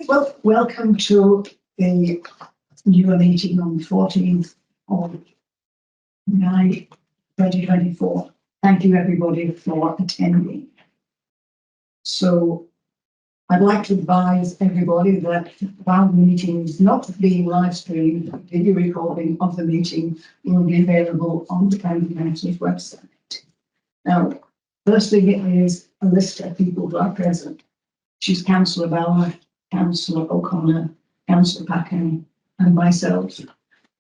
Well, welcome to the new meeting on the 14th of May 2024. Thank you everybody for attending. So I'd like to advise everybody that while the meeting is not being live streamed, a video recording of the meeting will be available on the County Council's website. Now, first thing is a list of people who are present. She's Councillor Bauer, Councillor O'Connor, Councillor Packham, and myself.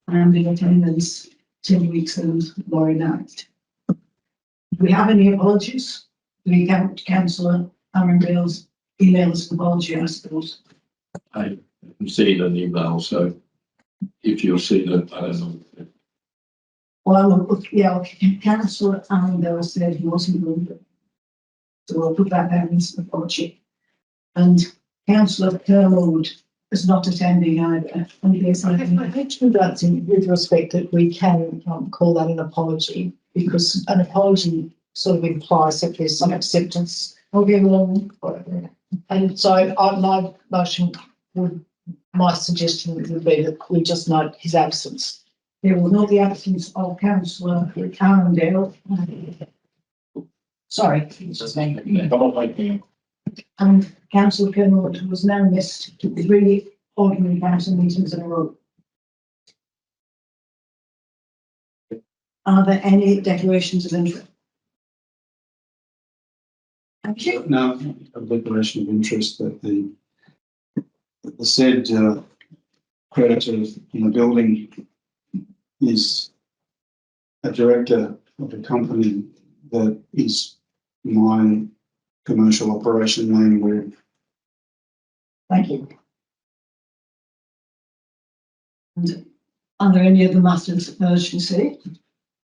And in attendance, Tim Weeks and Laurie Knight. Do we have any apologies? Do we count Councillor Aaron Bales emails an apology, I suppose? I haven't seen an email, so if you'll see that, I don't know. Well, yeah, Councillor Aaron Bales said he wasn't going to. So we'll put that down as an apology. And Councillor Kermode is not attending either. I mentioned that with respect that we can call that an apology, because an apology sort of implies that there's some acceptance of everyone. And so my suggestion would be that we just note his absence. There will not the absence of Councillor Arundel. Sorry, Just me. and Councillor Kermode, who has now missed 3 ordinary council meetings in a row. Are there any declarations of interest? Thank you. No, a declaration of interest that the said creditor in the building is a director of a company that is my commercial operation name with. Thank you. And are there any other matters of urgency?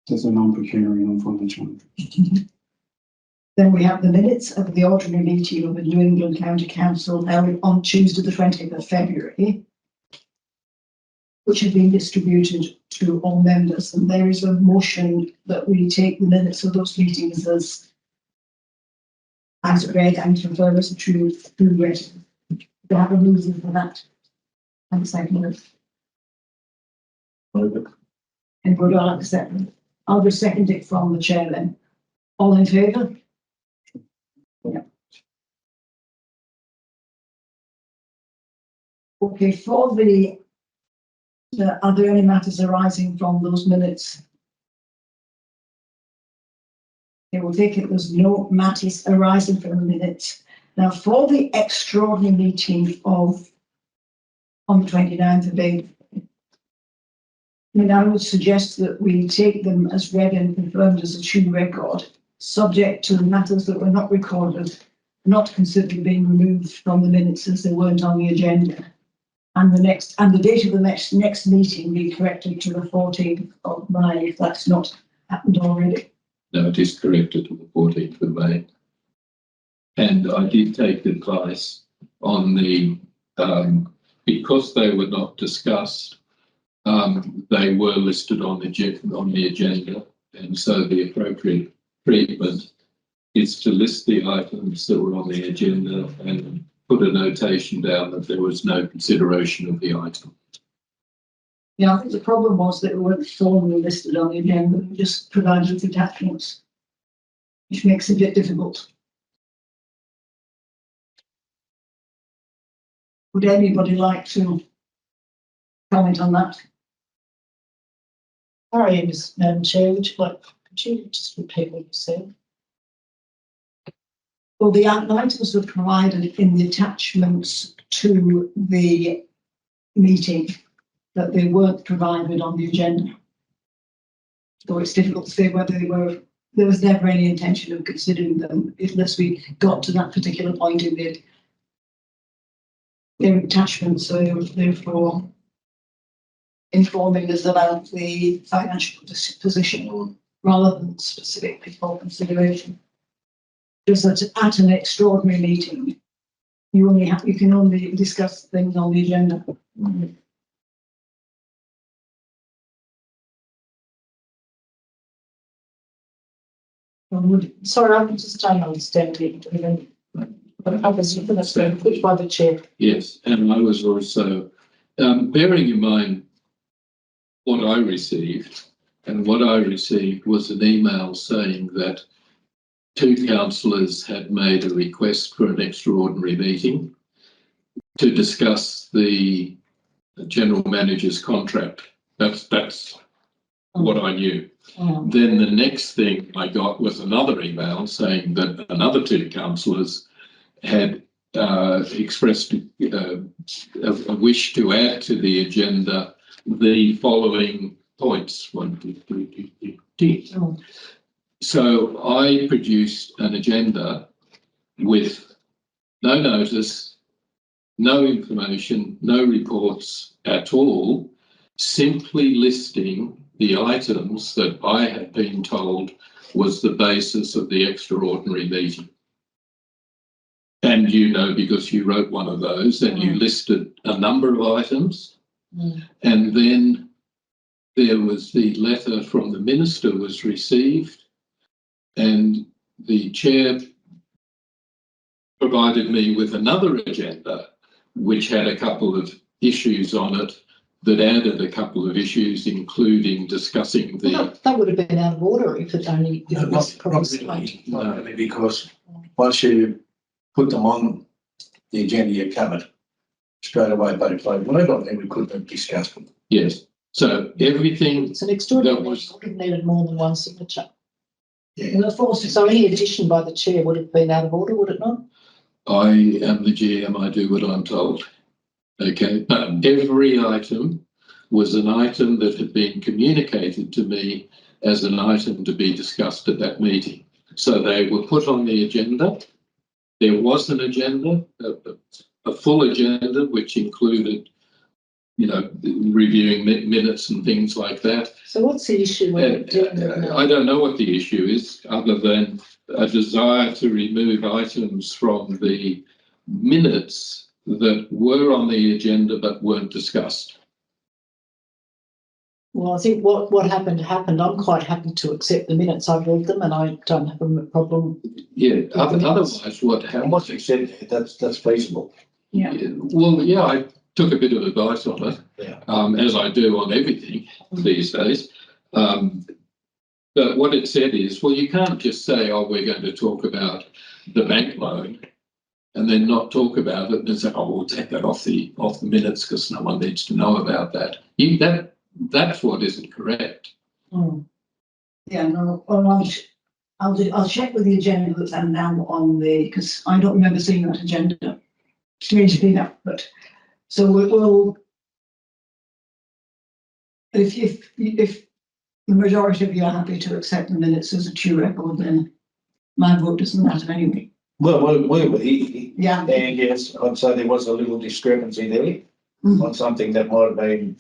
There's a non-pecuniary non-financial. Then we have the minutes of the ordinary meeting of the New England County Council held on Tuesday the 20th of February, which have been distributed to all members, and there is a motion that we take the minutes of those meetings as read and refer us to read. Do you have a reason for that? And second. And would I accept it? I'll just second it from the chair then. All in favour? Yeah. Okay, for are there any matters arising from those minutes? Okay, we'll take it there's no matters arising from the minutes. Now, for the extraordinary meeting on the 29th of April, I would suggest that we take them as read and confirmed as a true record, subject to the matters that were not recorded, not considered being removed from the minutes as they weren't on the agenda. And the date of the next meeting be corrected to the 14th of May, if that's not happened already. No, it is corrected to the 14th of May. And I did take advice on the, because they were not discussed, they were listed on the agenda, and so the appropriate treatment is to list the items that were on the agenda and put a notation down that there was no consideration of the item. Yeah, I think the problem was that we weren't formally listed on the agenda, we just provided the attachments, which makes it a bit difficult. Would anybody like to comment on that? Sorry, Madam Chair, could you just repeat what you said? Well, the items were provided in the attachments to the meeting, that they weren't provided on the agenda. So it's difficult to say whether they were. There was never any intention of considering them unless we got to that particular point in their attachments. So therefore, informing us about the financial position rather than specifically for consideration. Just that at an extraordinary meeting, you can only discuss things on the agenda. Sorry, I just don't understand it. But obviously, that's been put by the chair. Yes, and I was also, bearing in mind what I received, and what I received was an email saying that 2 councillors had made a request for an extraordinary meeting to discuss the general manager's contract. That's what I knew. Mm. Then the next thing I got was another email saying that another 2 councillors had expressed a wish to add to the agenda the following points. 1, 2, 3, 4. So I produced an agenda with no notice, no information, no reports at all, simply listing the items that I had been told was the basis of the extraordinary meeting. And you know, because you wrote one of those and you listed a number of items, and then there was the letter from the minister was received, and the chair provided me with another agenda which had a couple of issues on it that added a couple of issues, including discussing the. Well, that would have been out of order if it only. If it was Not really, because once you put them on the agenda, you're covered straight away by the close. Well, I don't think we could have discussed them. Yes, so everything. It's an extraordinary. That was- It would have needed more than one signature. Yeah. Well, of course, So any addition by the chair would have been out of order, would it not? I am the GM, I do what I'm told. Okay, but every item was an item that had been communicated to me as an item to be discussed at that meeting. So they were put on the agenda. There was an agenda, a full agenda, which included, you know, reviewing minutes and things like that. So what's the issue we're dealing with now? I don't know what the issue is, other than a desire to remove items from the minutes that were on the agenda but weren't discussed. Well, I think what happened. I'm quite happy to accept the minutes. I've read them and I don't have a problem. Yeah, otherwise what And happened? once you said that's feasible. yeah. Well, yeah, I took a bit of advice on it, Yeah. as I do on everything these days. But what it said is, well, you can't just say, oh, we're going to talk about the bank loan and then not talk about it and say, oh, we'll take that off the minutes because no one needs to know about that. That's what isn't correct. Yeah, no, well, I'll check with the agenda that's now on the, because I don't remember seeing that agenda. Strangely enough, but so we'll if the majority of you are happy to accept the minutes as a true record, then my vote doesn't matter anyway. Well, Yeah. and yes, I'd say there was a little discrepancy there on something that might have been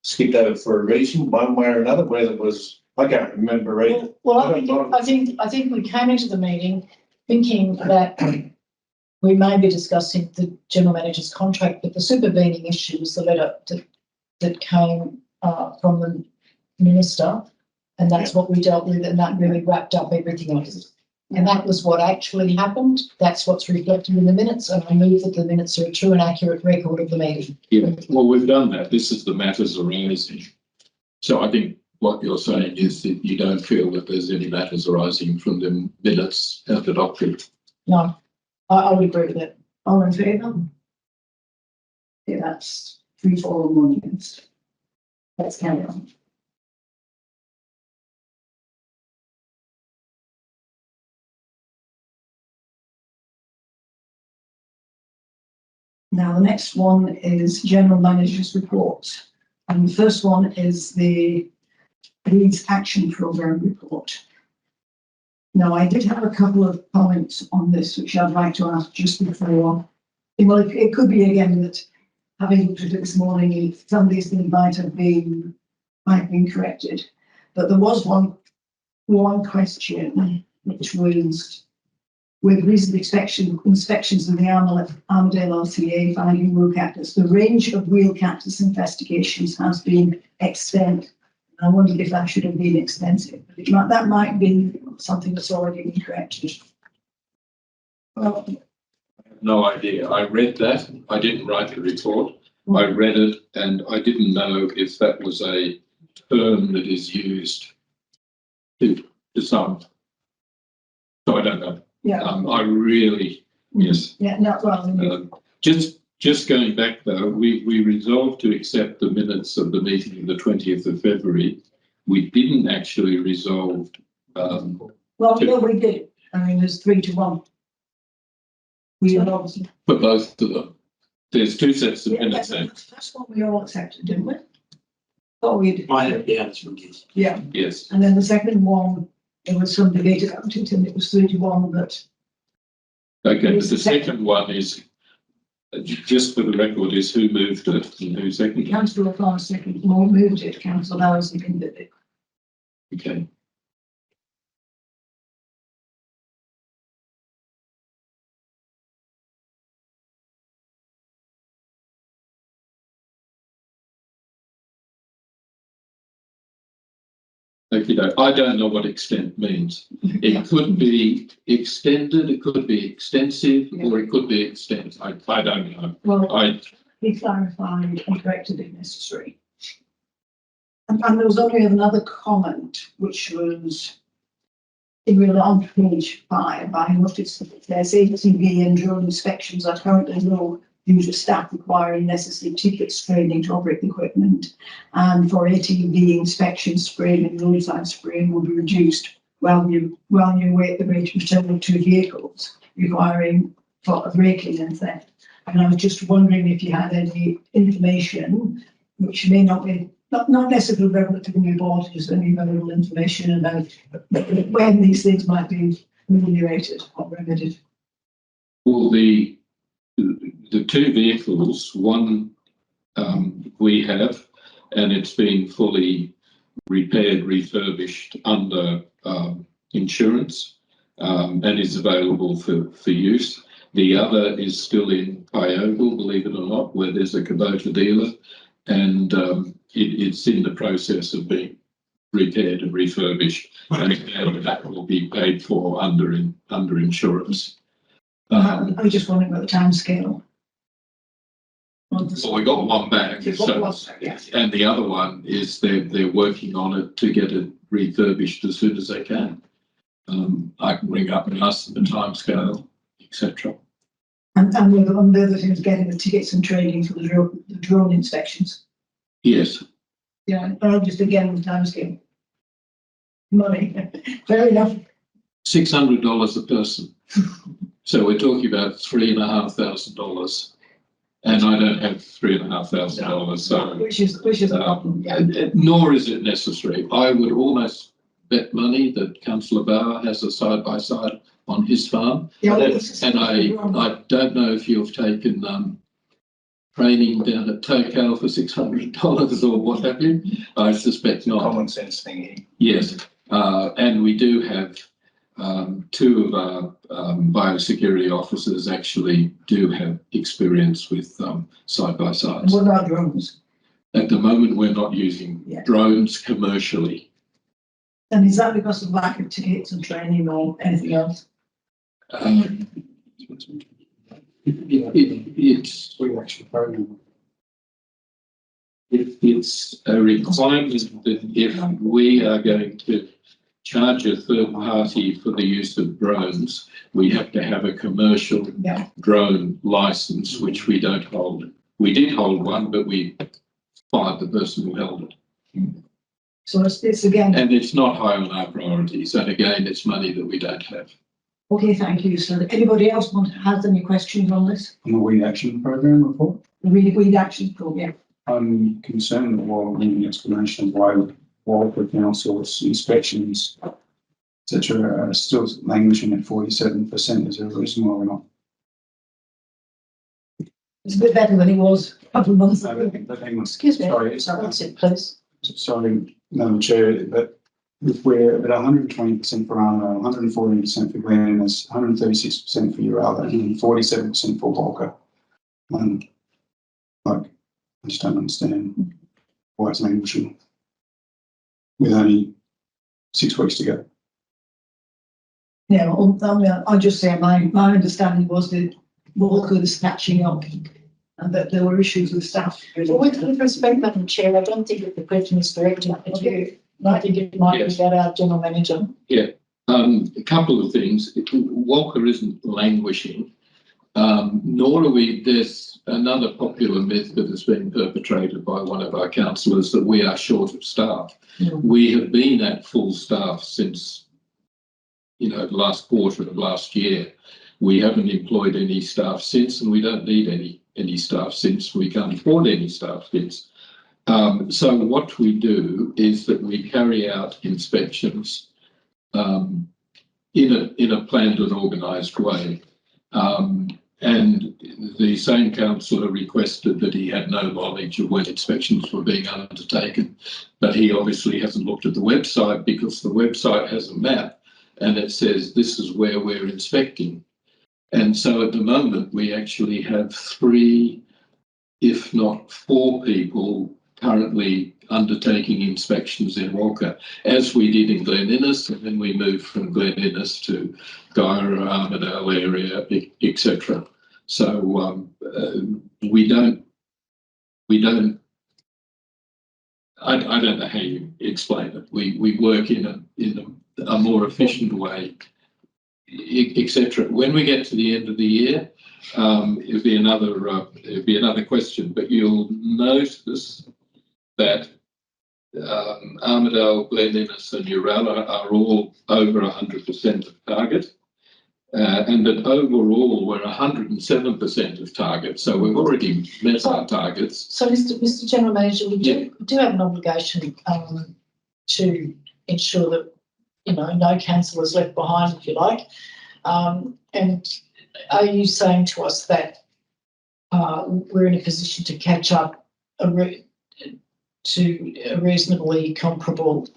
skipped over for a reason, one way or another, whether it was, I can't remember either. Well, I think we came into the meeting thinking that we may be discussing the general manager's contract, but the supervening issue was the letter that came from the minister, and that's what we dealt with, and that really wrapped up everything else. And that was what actually happened. That's what's reflected in the minutes, and I move that the minutes are a true and accurate record of the meeting. Yeah, well, we've done that. This is the matters arising. So I think what you're saying is that you don't feel that there's any matters arising from the minutes as adopted. No, I would agree with that. All in favour? Yeah, that's 3, 4, and 1 against. Let's carry on. Now, the next one is General Manager's Report. And the first one is the Leeds Action Programme Report. Now, I did have a couple of comments on this, which I'd like to ask just before. Well, it could be again that having looked at it this morning, some of these things might have been corrected. But there was one question, which was with recent inspections of the Armadale RCA finding wheel cactus, the range of wheel cactus investigations has been extended. I wondered if that should have been extensive. That might be something that's already been corrected. Well, no idea. I read that. I didn't write the report. I read it and I didn't know if that was a term that is used to some. So I don't know. Yeah, I really, yes. yeah, no, well, Just going back though, we resolved to accept the minutes of the meeting of the 20th of February. We didn't actually resolve, well, no, we did. I mean, there's 3-1. We obviously. for both of them. There's two sets of Yeah, minutes there. that's what we all accepted, didn't we? Oh, we did. I have the answer from this. Yeah, Yes. and then the second one, there was some debate about it, and it was 3-1, but Okay, but the second one is, just for the record, is who moved it and who seconded it. Councillor Clark second, more moved it, Councillor Bowers seconded it. Okay. Okay, I don't know what extent means. It could be extended, it could be extensive, or it could be extent. I don't know. Well, he clarified and corrected if necessary. And there was only another comment, which was in real on page 5, I noticed that there's ATV and drone inspections are currently low due to staff requiring necessary tickets, training to operate the equipment. And for ATV inspection, spraying and roadside spraying will be reduced while you wait the rate of return of 2 vehicles requiring for braking and theft. And I was just wondering if you had any information, which may not be, not necessarily relevant to the new board, just any available information about when these things might be ameliorated or remedied. Well, the 2 vehicles, one we have, and it's been fully repaired, refurbished under insurance, and is available for use. The other is still in Kyogle, believe it or not, where there's a Kubota dealer, and it's in the process of being repaired and refurbished, and that will be paid for under insurance. I was just wondering about the timescale. So we got one back, You've got so, one, yeah. and the other one is they're working on it to get it refurbished as soon as they can. I can ring up and ask them the timescale, etc. And the other thing is getting the tickets and training for the drone inspections. Yes, Yeah, but just again, the timescale. Money, fair enough. $600 a person. So we're talking about $3,500, and I don't have $3,500, so. Which is a problem, yeah. Nor is it necessary. I would almost bet money that Councillor Bauer has a side-by-side on his farm. Yeah, And I don't know if you've taken training down at Tocal for $600 or what have you. I suspect not. Common sense thing. Yes, and we do have 2 of our biosecurity officers actually do have experience with side-by-sides. What about drones? At the moment, we're not using Yeah. drones commercially. And is that because of lack of tickets and training or anything else? It's We actually program. it's a requirement that if we are going to charge a third party for the use of drones, we have to have a commercial Yeah. drone license, which we don't hold. We did hold one, but we fired the person who held it. So it's again, And it's not high on our priorities. And again, it's money that we don't have. okay, thank you. So anybody else has any questions on this? On the weed action program report, The weed action program. I'm concerned that while reading the explanation of why Walpole Council's inspections, etc., are still languishing at 47%. Is there a reason why we're not? It's a bit better than it was a couple of months ago. Excuse me, Sorry, that's it, please. sorry, Madam Chair, but if we're at 120% for Arno, 114% for Glennis, 136% for Urala, and 47% for Walker, I just don't understand why it's languishing with only 6 weeks to go. Yeah, I'll just say my understanding was that Walker's catching up and that there were issues with staff. Well, with respect, Madam Chair, I don't think that the question is directed at you. I think it might Yes. be about our general manager. A couple of things. Walker isn't languishing, nor are we. There's another popular myth that has been perpetrated by one of our councillors that we are short of staff. We have been at full staff since, the last quarter of last year. We haven't employed any staff since, and we don't need any staff since. We can't afford any staff since. So what we do is that we carry out inspections in a planned and organised way. And the same councillor requested that he had no knowledge of when inspections were being undertaken, but he obviously hasn't looked at the website because the website has a map and it says this is where we're inspecting. And so at the moment we actually have 3, if not 4 people currently undertaking inspections in Walker, as we did in Glen Innes, and then we moved from Glen Innes to Guyra, Armidale area, etc. So we don't. I don't know how you explain it. We work in a more efficient way, etc. When we get to the end of the year, it'll be another question. But you'll notice that Armidale, Glen Innes and Uralla are all over 100% of target, and that overall we're 107% of target. So we've already met our targets. So, Mr. General Manager, we do have an obligation to ensure that no council is left behind, if you like. And are you saying to us that we're in a position to catch up to a reasonably comparable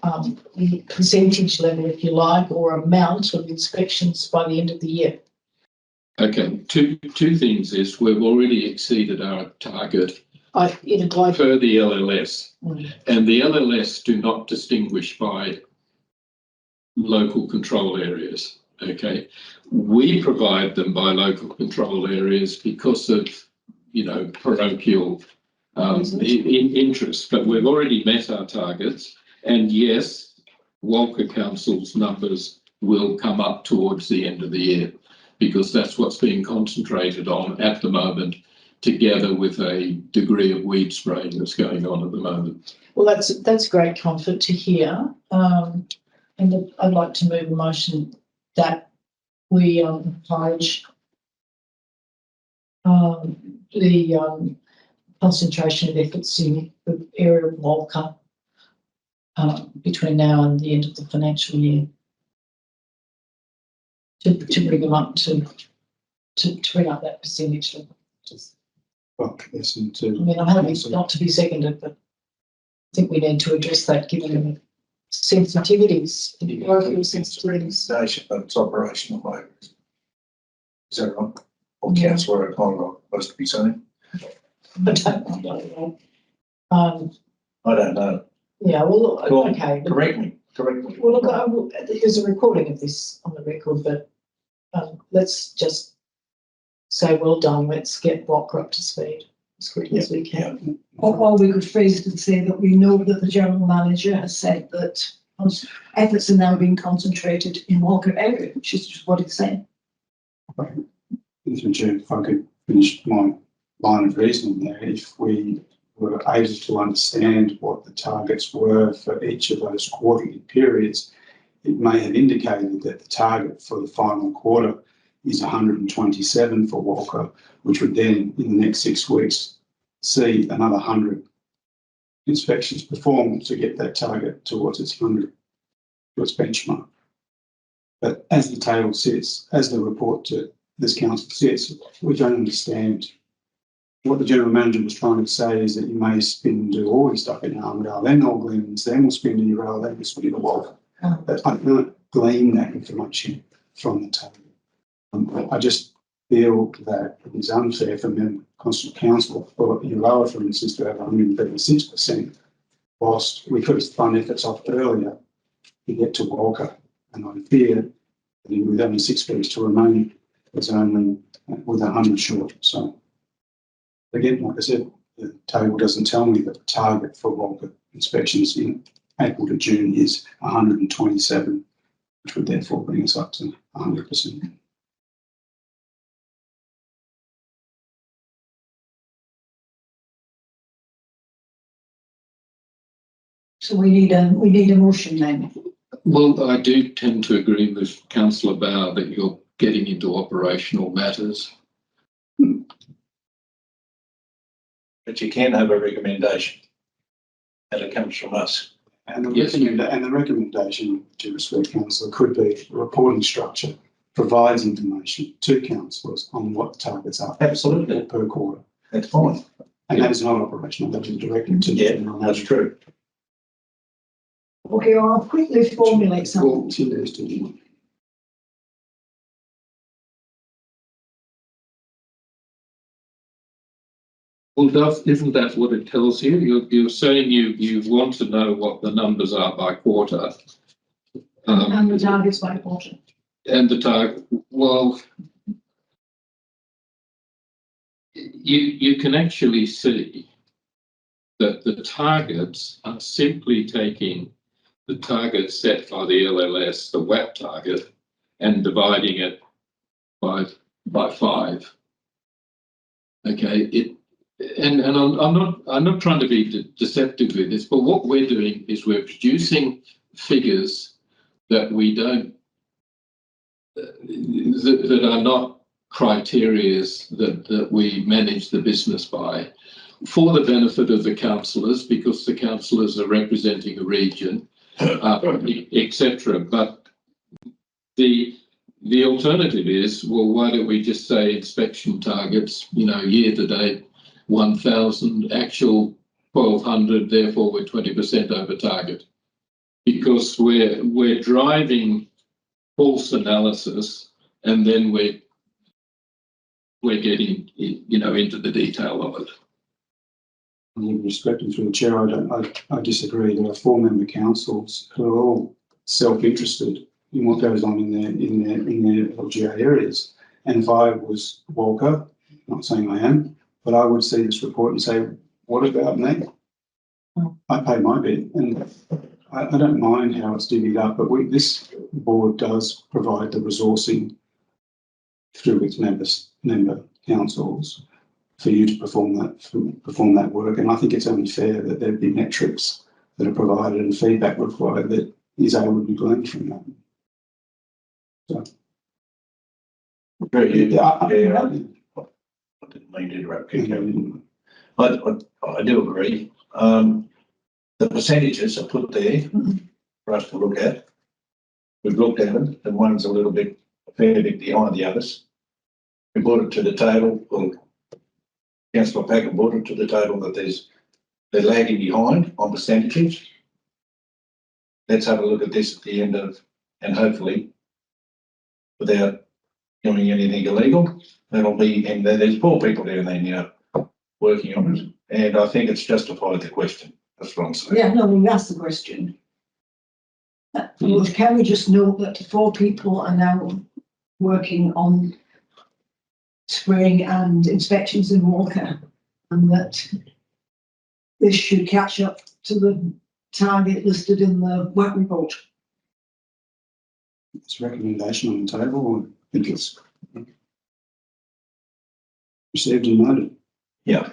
percentage level, if you like, or amount of inspections by the end of the year? Okay, two things is we've already exceeded our target In a global. per the LLS, and the LLS do not distinguish by local control areas. Okay, we provide them by local control areas because of parochial interest, but we've already met our targets, and yes, Walker Council's numbers will come up towards the end of the year because that's what's being concentrated on at the moment, together with a degree of weed spraying that's going on at the moment. Well, that's great comfort to hear, and I'd like to move a motion that we encourage the concentration of efforts in the area of Walker between now and the end of the financial year to bring them up to bring up that percentage level. I'm happy not to be seconded, but I think we need to address that given the sensitivities, parochial sensitivities. Station, but it's operational mode. Is that right? Or councillor O'Connor supposed to be saying? I don't know. I don't know. Yeah, well, Well, okay. Correct me. Well, look, there's a recording of this on the record, but let's just say well done. Let's get Walker up to speed as quickly as we can. Or we could phrase it and say that we know that the general manager has said that efforts are now being concentrated in Walker area, which is just what it's saying. If I could finish my line of reasoning there, if we were able to understand what the targets were for each of those quarterly periods, it may have indicated that the target for the final quarter is 127 for Walker, which would then, in the next 6 weeks, see another 100 inspections performed to get that target towards its 100, to its benchmark. But as the table sits, as the report to this council sits, we don't understand. What the general manager was trying to say is that you may spin and do all your stuff in Armidale, then all Glens, then we'll spin to Uralla, then we'll spin to Walker. But I can't glean that information from the table. I just feel that it is unfair for Constant Council for Uralla, for instance, to have 136%, whilst we could have spun efforts off earlier to get to Walker. And I fear that with only 6 weeks to remain, was only with 100 short. So again, like I said, the table doesn't tell me that the target for Walker inspections in April to June is 127, which would therefore bring us up to 100%. So we need a motion then. Well, I do tend to agree with councillor Bauer that you're getting into operational matters. But you can have a recommendation. And it comes from us. And the, Yes. the recommendation, to respect councillor, could be a reporting structure provides information to councillors on what the targets are Absolutely. per quarter. That's fine. And that is not operational, that is directed to. Yeah, that's true. Okay, I'll quickly formulate something. Well, two days to do. Well, Duff, isn't that what it tells you? You're saying you want to know what the numbers are by quarter. And the targets by quarter. And the target, well, you can actually see that the targets are simply taking the target set by the LLS, the WAP target, and dividing it by 5. Okay, and I'm not trying to be deceptive with this, but what we're doing is we're producing figures that we don't that are not criterias that we manage the business by, for the benefit of the councillors, because the councillors are representing a region, etc. But the alternative is, well, why don't we just say inspection targets, year to date 1,000, actual 1,200, therefore we're 20% over target, because we're driving false analysis, and then we're getting into the detail of it. With respect and through the chair, I disagree. There are 4-member councils who are all self-interested in what goes on in their LGA areas. And if I was Walker, not saying I am, but I would see this report and say, what about me? I pay my bit, and I don't mind how it's divvied up, but this board does provide the resourcing through its member councils for you to perform that work. And I think it's only fair that there be metrics that are provided and feedback required that is able to be gleaned from that. So, I didn't mean to interrupt you. I do agree. The percentages are put there for us to look at. We've looked at them, and one's a fair bit behind the others. We brought it to the table, well, Councillor Packer brought it to the table that they're lagging behind on percentages. Let's have a look at this at the end of, and hopefully, without doing anything illegal, that'll be, and there's 4 people down there now working on it, and I think it's justified the question. That's what I'm saying. Yeah, no, we asked the question. Well, can we just note that 4 people are now working on spraying and inspections in Walker, and that this should catch up to the target listed in the work report? it's a recommendation on the table. I think it's received and noted. Yeah.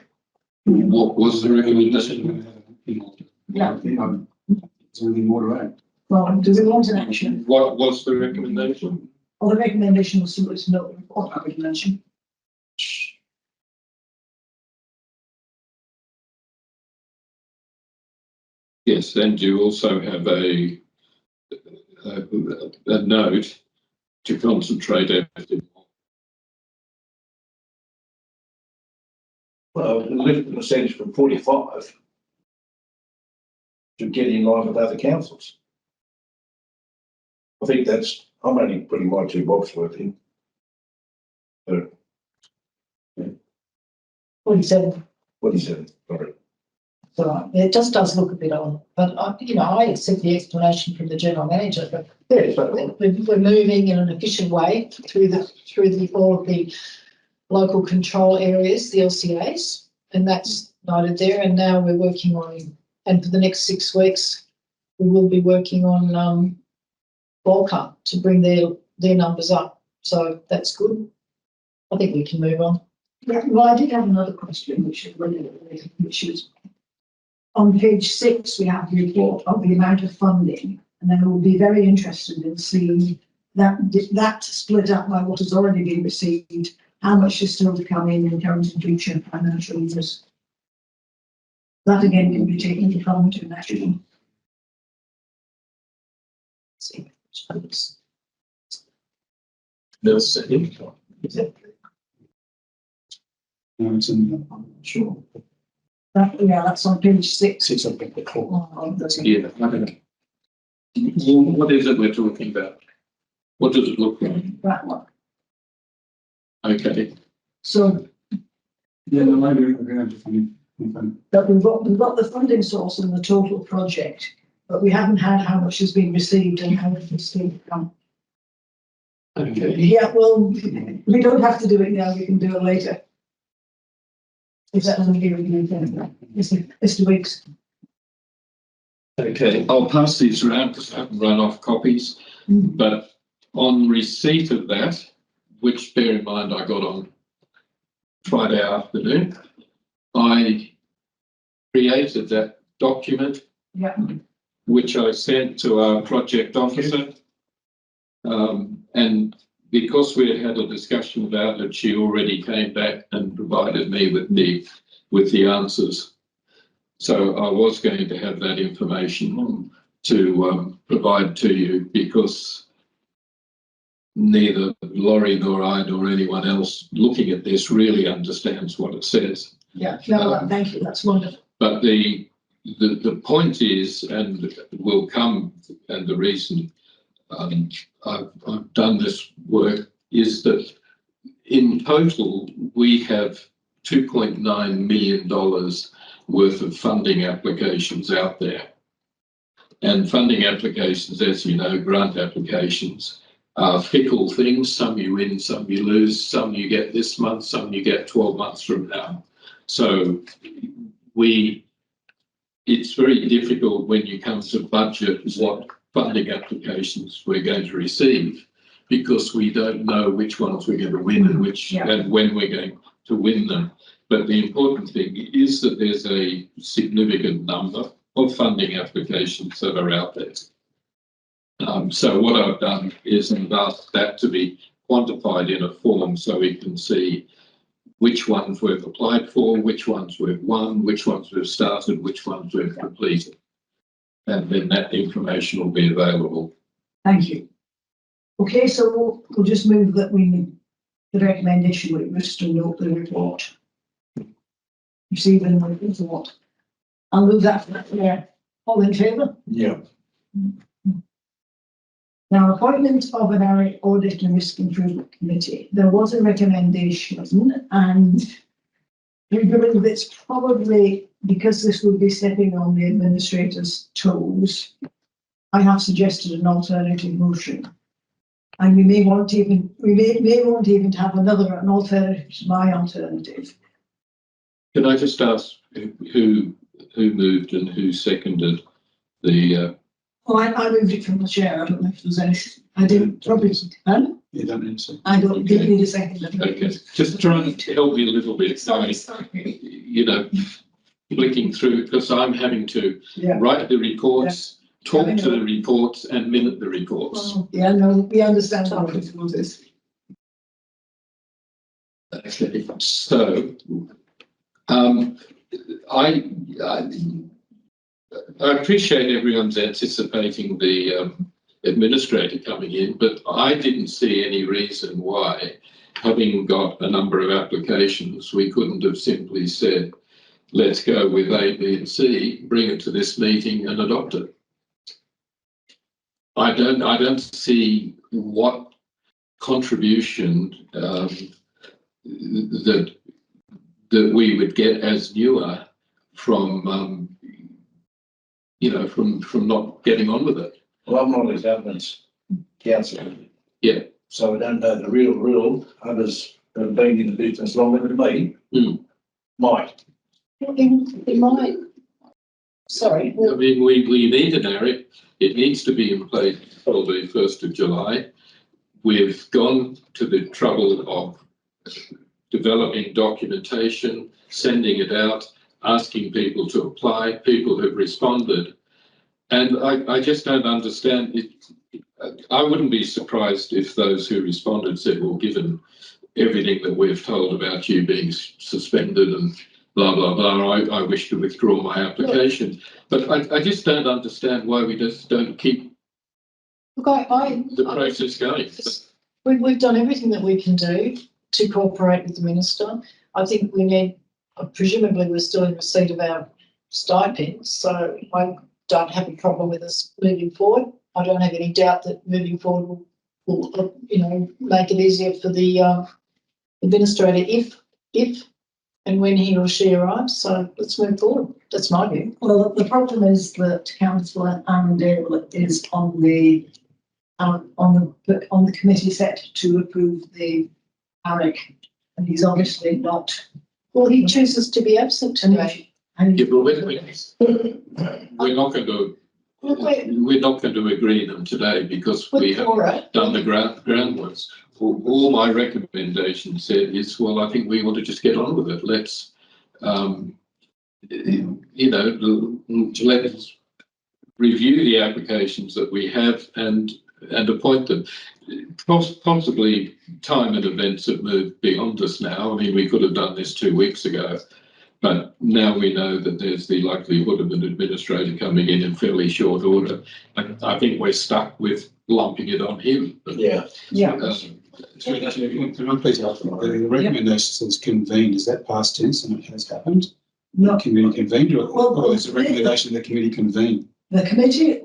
What was the recommendation? Yeah. Is there anything more to add? Well, does it want an action? What was the recommendation? Or the recommendation was to note the report I would mention. Yes, and you also have a note to concentrate everything. Well, we lift the percentage from 45 to get in line with other councils. I think I'm only putting my 2 box worth in. 47. 27, sorry. So it just does look a bit odd, but I accept the explanation from the general manager, but we're moving in an efficient way through all of the local control areas, the LCAs, and that's noted there. And now we're working on, and for the next 6 weeks, we will be working on Volca to bring their numbers up. So that's good. I think we can move on. Yeah, well, I did have another question, which is on page 6, we have the report of the amount of funding, and then we'll be very interested in seeing that split up by what has already been received, how much is still to come in current and future financial years. That again can be taken into cognitive action. See. Bill second. No, it's in, sure, That's on page 6. sits up at the core. Yeah, I don't know. What is it we're talking about? What does it look like? That one. Okay, So Yeah, no, maybe we're going to find. that we've got the funding source and the total project, but we haven't had how much has been received and how much is still to come. okay. Yeah, well, we don't have to do it now, we can do it later. Is that something you can do? Mr. Weeks? Okay, I'll pass these around because I haven't run off copies, but on receipt of that, which bear in mind I got on Friday afternoon, I created that document, Yeah. which I sent to our project officer. And because we had a discussion about it, she already came back and provided me with the answers. So I was going to have that information to provide to you because neither Laurie nor I nor anyone else looking at this really understands what it says. Yeah, no, thank you, that's wonderful. But the point is, and will come, and the reason I've done this work is that in total we have $2.9 million worth of funding applications out there. And funding applications, as you know, grant applications are fickle things. Some you win, some you lose, some you get this month, some you get 12 months from now. So it's very difficult when you come to budget what funding applications we're going to receive because we don't know which ones we're going to win and and when we're going to win them. But the important thing is that there's a significant number of funding applications that are out there. So what I've done is I've asked that to be quantified in a form so we can see which ones we've applied for, which ones we've won, which ones we've started, which ones we've completed. And then that information will be available. Thank you. Okay, so we'll just move that the recommendation we wish to note the report. Receive and note the report. I'll move that. All in favour? Yeah. Now, appointment of an area audit and risk improvement committee. There was a recommendation, and we believe it's probably because this would be stepping on the administrator's toes. I have suggested an alternative motion, and we may want even to have an alternative to my alternative. Can I just ask who moved and who seconded the? Oh, I moved it from the chair. I don't know if there's any. I didn't probably. You don't need to. I don't need a second. Okay, just try and help me a little bit. Sorry. You know, flicking through because I'm having to write the reports, talk to the reports, and minute the reports. Oh, yeah, no, we understand how difficult it is. Okay, so I appreciate everyone's anticipating the administrator coming in, but I didn't see any reason why, having got a number of applications, we couldn't have simply said, let's go with A, B, and C, bring it to this meeting and adopt it. I don't see what contribution that we would get as newer from from not getting on with it. Well, I'm not a government's councillor. Yeah. So I don't know the real rule. Others who have been in the business longer than me might. It might. Sorry. I mean, we need an ARIC. It needs to be in place for the 1st of July. We've gone to the trouble of developing documentation, sending it out, asking people to apply. People have responded. And I just don't understand it. I wouldn't be surprised if those who responded said, well, given everything that we've told about you being suspended and blah, blah, blah, I wish to withdraw my application. But I just don't understand why we just don't keep Look, the process going. We've done everything that we can do to cooperate with the minister. I think we need, presumably we're still in receipt of our stipends, so I don't have a problem with us moving forward. I don't have any doubt that moving forward will make it easier for the administrator if and when he or she arrives. So let's move forward. That's my view. Well, the problem is that Councillor Arundale is on the committee set to approve the ARIC, and he's obviously not. Well, he chooses to be absent today. And Yeah, but we're not going to. We're not going to agree them today because we have done the groundwork. All my recommendation said is, well, I think we want to just get on with it. Let's, let's review the applications that we have and appoint them. Possibly time and events have moved beyond us now. I mean, we could have done this 2 weeks ago. But now we know that there's the likelihood of an administrator coming in fairly short order. I think we're stuck with lumping it on him. Yeah. yeah, Can I please ask, the recommendation says convened, is that past tense and it has happened? no, Committee convened, Well, or is the recommendation the committee convened? the committee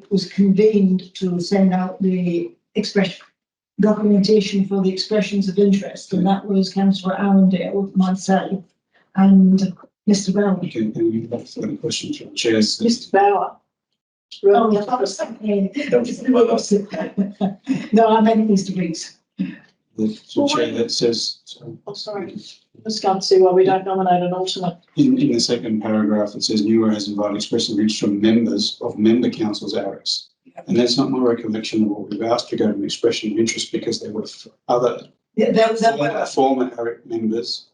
was convened to send out the documentation for the expressions of interest, and that was Councillor Arundale, myself, and Mr. Bell. Okay, and that's the question from the chairs. Mr. Bauer. Oh, I was saying. No, I meant Mr. Rees. The chair that says, so Oh, sorry. Just can't see why we don't nominate an alternate. in the second paragraph, it says Newer has invited expression of interest from members of member councils ARICs. And that's not my recollection of what we've asked to go to an expression of interest because there were other former ARIC members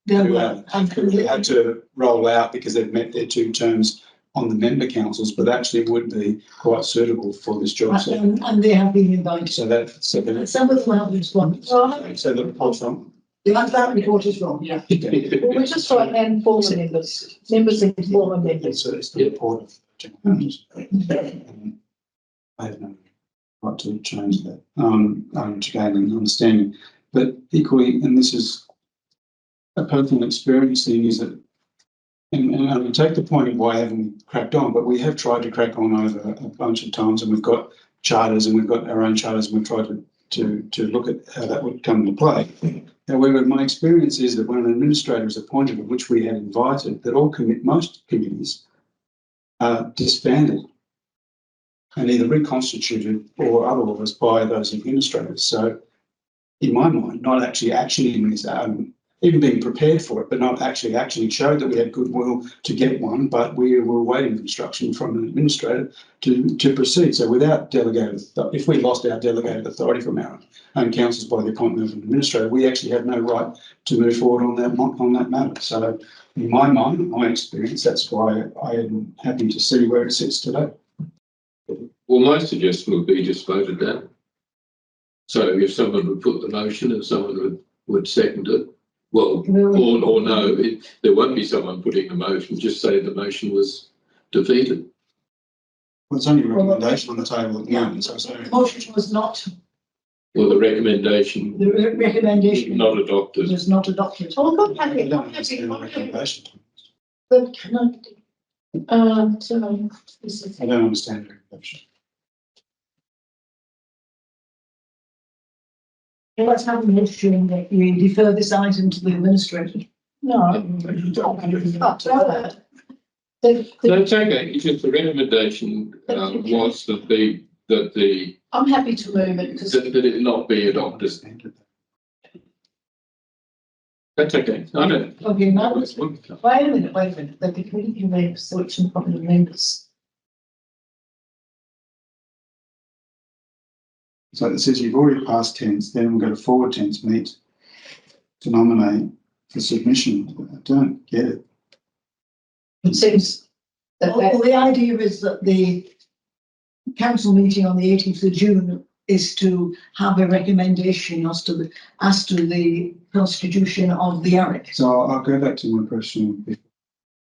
who had to roll out because they've met their 2 terms on the member councils, but actually would be quite suitable for this job. And they have been invited. So that, Some of them have responded. so the report's on. That report is wrong, yeah. Well, we just write and former members and former members. It's the report of general managers. I have no right to change that, to gain an understanding. But equally, and this is a personal experience thing, is that, and I take the point of why haven't we cracked on, but we have tried to crack on over a bunch of times, and we've got charters and we've got our own charters, and we've tried to look at how that would come into play. However, my experience is that when an administrator is appointed, of which we had invited, that most committees are disbanded and either reconstituted or otherwise by those administrators. So in my mind, not actually actioning this, even being prepared for it, but not actually showed that we had goodwill to get one, but we were waiting for instruction from an administrator to proceed. So without delegated, if we lost our delegated authority from our own councils by the appointment of an administrator, we actually had no right to move forward on that matter. So in my mind, my experience, that's why I am happy to see where it sits today. Well, my suggestion would be just vote it down. So if someone would put the motion and someone would second it, well, or no, there won't be someone putting the motion, just say the motion was defeated. Well, it's only a recommendation on the table at the moment, so The motion was not, Well, the recommendation not adopted. was not adopted. Oh, I'm I happy. don't understand the recommendation. But can so this is. I don't understand the recommendation. Let's have a motion that we defer this item to the administrator. No. The- No, it's okay, it's just the recommendation, was that I'm happy to move it because that it not be adopted. That's okay, I don't. Okay, no, wait a minute, that the committee can make selection from the members. So it says you've already passed tense, then we've got a forward tense meet to nominate for submission. I don't get it. It seems that Well, the idea is that the council meeting on the 18th of June is to have a recommendation as to the constitution of the ARIC. So I'll go back to my question.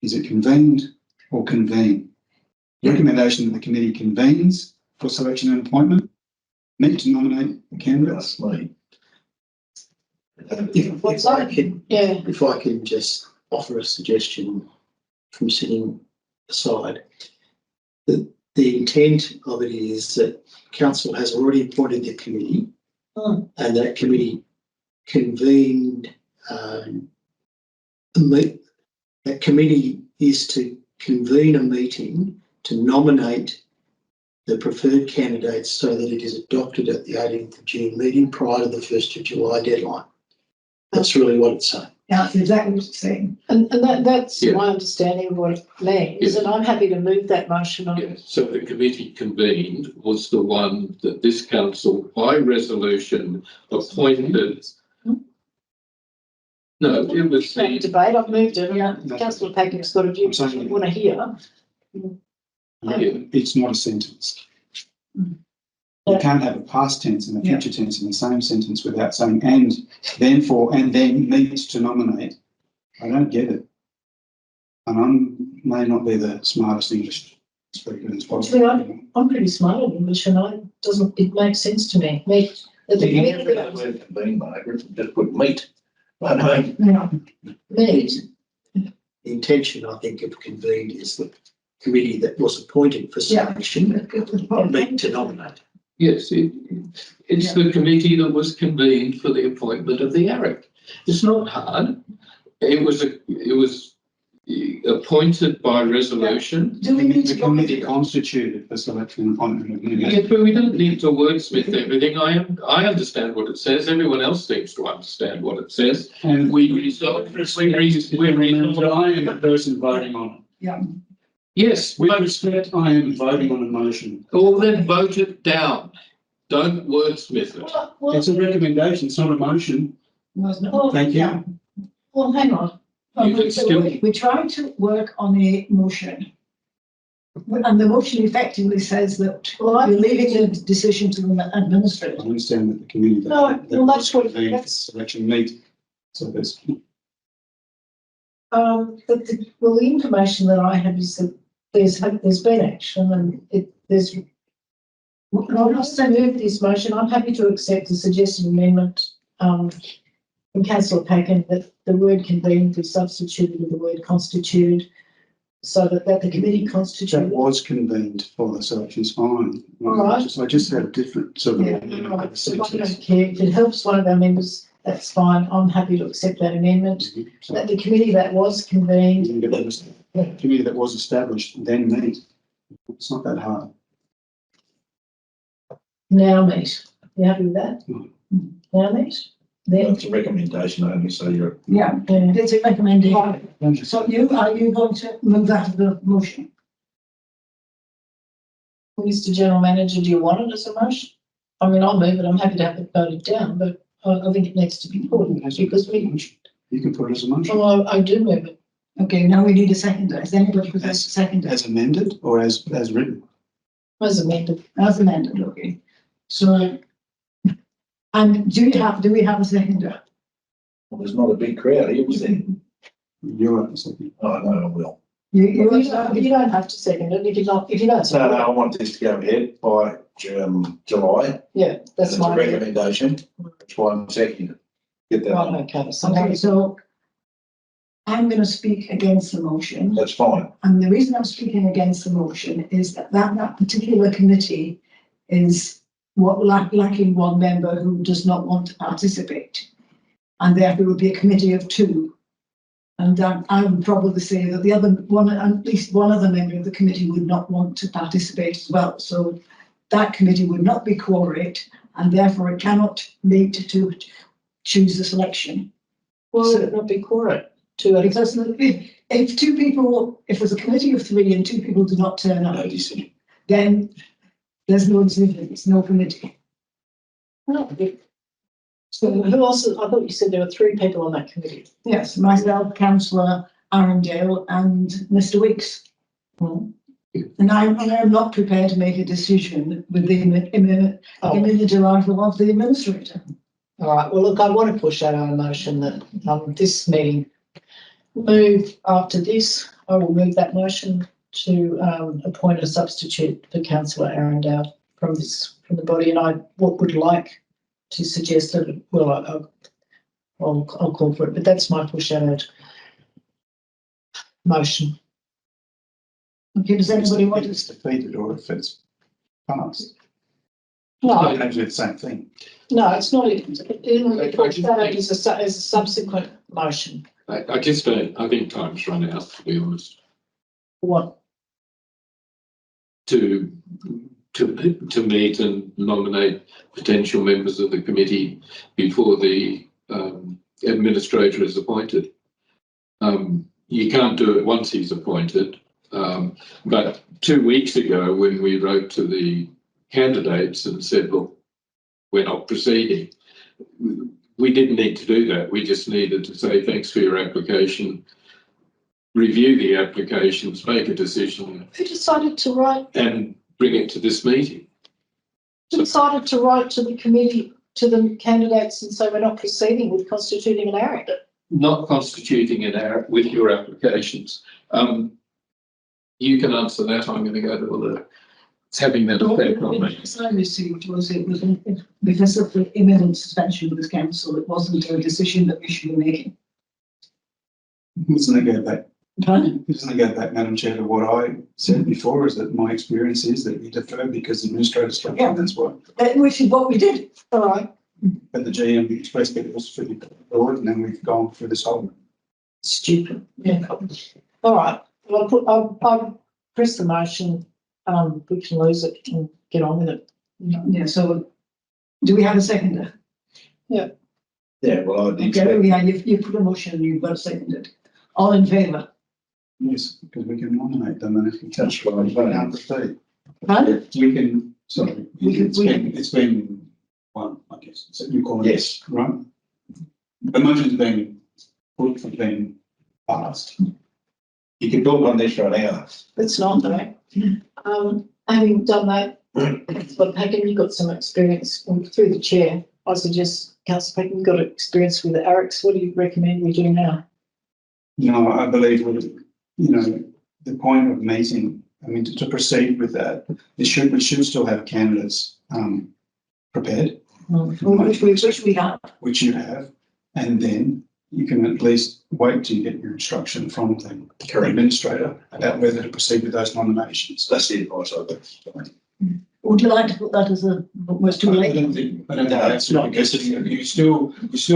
Is it convened or convene? Recommendation that the committee convenes for selection and appointment, meet to nominate the candidates. That's me. If I can just offer a suggestion from sitting aside, the intent of it is that council has already appointed the committee, and that committee convened, that committee is to convene a meeting to nominate the preferred candidates so that it is adopted at the 18th of June meeting prior to the 1st of July deadline. That's really what it's saying. Yeah, that's exactly what it's saying. and that's Yeah. my understanding of what it means, and I'm happy to move that motion on. Yes, so the committee convened was the one that this council by resolution appointed. No, it was No the, debate, I've moved it, Yeah. councillor Packett's got a view, I'm saying- you want to hear. It's not a sentence. You can't have a past tense and a future tense in the same sentence without saying and then meet to nominate. I don't get it. And I may not be the smartest English speaker as possible. Actually, I'm pretty smart in English and it makes sense to me. Meet, that the You can committee get rid of that the word convene, Margaret, just put meet. I know, Yeah. meet, The intention, I think, of convened is the committee that was appointed for Yeah. selection, meet to nominate. yes, it's the committee that was convened for the appointment of the ARIC. It's not hard. It was appointed by resolution. Do we need The to go committee constituted for selection and appointment of members. Yes, but we don't need to wordsmith everything. I understand what it says. Everyone else seems to understand what it says. And We resolve, we I am the person voting on it. Yeah. yes, With but, respect, I am voting on a motion. well, then vote it down. Don't wordsmith it. It's a recommendation, it's not a motion. well, Thank you. well, hang on. You can still- We're trying to work on a motion. And the motion effectively says that Well, you're leaving the decision to the I administrator. understand that the committee. No, well, that's what- convened for that's- Selection meet. So that's, But the information that I have is that there's been action and there's. I'll just move this motion. I'm happy to accept the suggested amendment, from councillor Packen that the word convened be substituted with the word constituted. So that the committee that constituted. was convened for the selections, fine. All right. I just had a different sort of. Right, so I don't care. If it helps one of our members, that's fine. I'm happy to accept that amendment. So, That the committee that was convened, the committee that was established, then meet. It's not that hard. now meet. You happy with that? Now meet? Then, it's a recommendation only, so you're, Yeah, yeah. it's a recommendation. So are you going to move that to the motion? Mr. General Manager, do you want it as a motion? I mean, I'll move it. I'm happy to have it voted down, but I think it needs to be put because You can put it as a motion. well, I do move it. Okay, now we need a seconder. Is anybody present a seconder? As amended or as written? As amended. As amended, okay. So, and do we have a seconder? well, there's not a big crowd here, was there? You're up, second. Oh, I know, I will. You don't have to second it if you don't. So I want this to go ahead by July. Yeah, that's It's a my. recommendation. That's why I'm seconding it. Get that Right, on. okay, so Okay, so I'm going to speak against the motion. That's fine. And the reason I'm speaking against the motion is that particular committee is lacking one member who does not want to participate. And therefore it would be a committee of two. And I would probably say that the other one, at least one other member of the committee would not want to participate as well. So that committee would not be quorate and therefore it cannot meet to choose the selection. Well, it would not be quorate to Because if two people, if there's a committee of three and two people do not turn No up, decision. then there's no decision, it's no committee. So who else? I thought you said there were 3 people on that committee. Yes, myself, councillor Arundale and Mr Weeks. And I am not prepared to make a decision with the imminent arrival of the administrator. All right, well, look, I want to push out a motion that this meeting move after this. I will move that motion to appoint a substitute for councillor Arundale from the body, and I would like to suggest that, well, I'll call for it, but that's my push out motion. Okay, does anybody want If it's to? defeated or if it's passed. No, It's actually the same thing. no, it's not. It pushed out as a subsequent motion. I just don't, I think time's run out, to be honest, What? to meet and nominate potential members of the committee before the administrator is appointed. You can't do it once he's appointed, but 2 weeks ago when we wrote to the candidates and said, look, we're not proceeding, we didn't need to do that. We just needed to say thanks for your application, review the applications, make a decision Who decided to write? and bring it to this meeting. Decided to write to the committee, to the candidates, and say we're not proceeding with constituting an area. Not constituting an error with your applications. You can answer that. I'm going to go to the. It's having that effect on me. I received was it was because of the imminent suspension of the council, it wasn't a decision that we should be making. Doesn't it go back, Pardon? Madam Chair, to what I said before, is that my experience is that you defer because the administrator struck Yeah. that's why. Which is what we did. All right. But the GM expressed it was for the board and then we've gone through this whole. Stupid. Yeah. All right. Well, I'll press the motion. We can lose it and get on with it. Yeah, so do we have a seconder? Yeah, well, I'd Okay, expect, yeah, you put a motion, you've got seconded. All in favour? Yes, because we can nominate them and if we touch That's right. we can't proceed. Pardon? We can, sorry, it's been one, I guess, so you call it. yes, Right? The motion's been put for being passed. you can talk on this right now. It's not though. Having done that, but Peckham, you've got some experience through the chair. I suggest, Councillor Peckham, you've got experience with the ARICS. What do you recommend we do now? No, I believe, the point of meeting, I mean, to proceed with that, we should still have candidates prepared, Which we have. which you have, and then you can at least wait till you get your instruction from the administrator about whether to proceed with those nominations. That's the advice I've got. Would you like to put that as a, was too I late? don't think that's not, because you still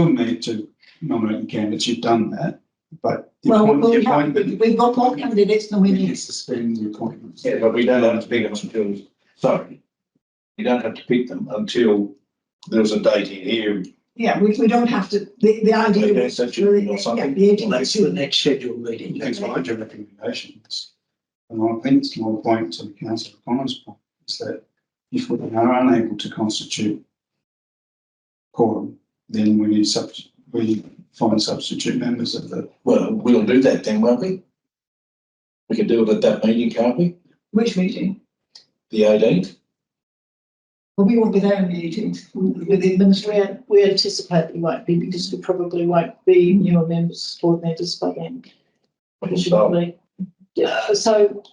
need to nominate the candidates, you've done that, but the Well, appointment, we've got more candidates than we you need. can suspend the appointments. Yeah, but we don't have to pick them until, sorry, you don't have to pick them until there's a date in here. Yeah, we don't have to, the idea Yeah, was. that's June or something. Yeah, the 18th That's of the June. next scheduled meeting. That's my recommendations. And I think it's more point to the Councillor Connor's point, is that if we are unable to constitute quorum, then we need we find substitute members of the. Well, we'll do that then, won't we? We can do it at that meeting, can't we? Which meeting? The 18th? Well, we won't be there on the 18th with the administrator. We anticipate we won't be because we probably won't be newer members, board members by then. Presumably. Yeah, so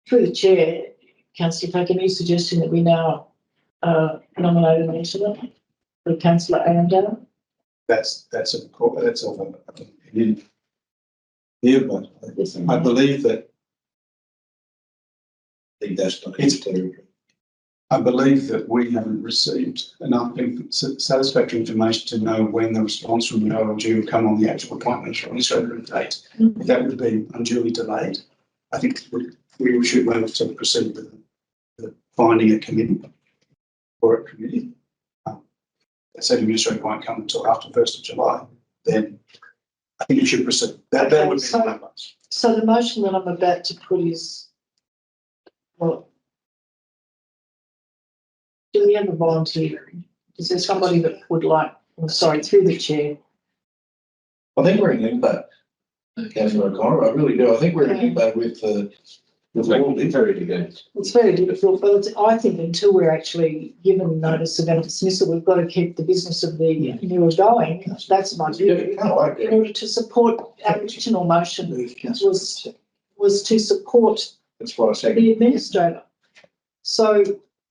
through the chair, Councillor Peckham, are you suggesting that we now nominate an alternate for Councillor Arundale? That's of a yeah, but Yes, I believe that I think that's not It's- territory. I believe that we haven't received enough satisfactory information to know when the response from the OLG will come on the actual appointment for administrator and date. If that would be unduly delayed, I think we should be able to proceed with finding a committee or a committee. That said administrator won't come until after 1st of July, then I think we should proceed. That would be my advice. So the motion that I'm about to put is, well, do we have a volunteer? Is there somebody that would like, I'm sorry, through the chair? I think we're in limbo, Councillor O'Connor, I really do. I think we're in limbo with all the very against. It's very difficult, but I think until we're actually given notice of our dismissal, we've got to keep the business of the renewal going. That's my view. No, I In agree. order to support our original motion was to support That's what I said. the administrator. So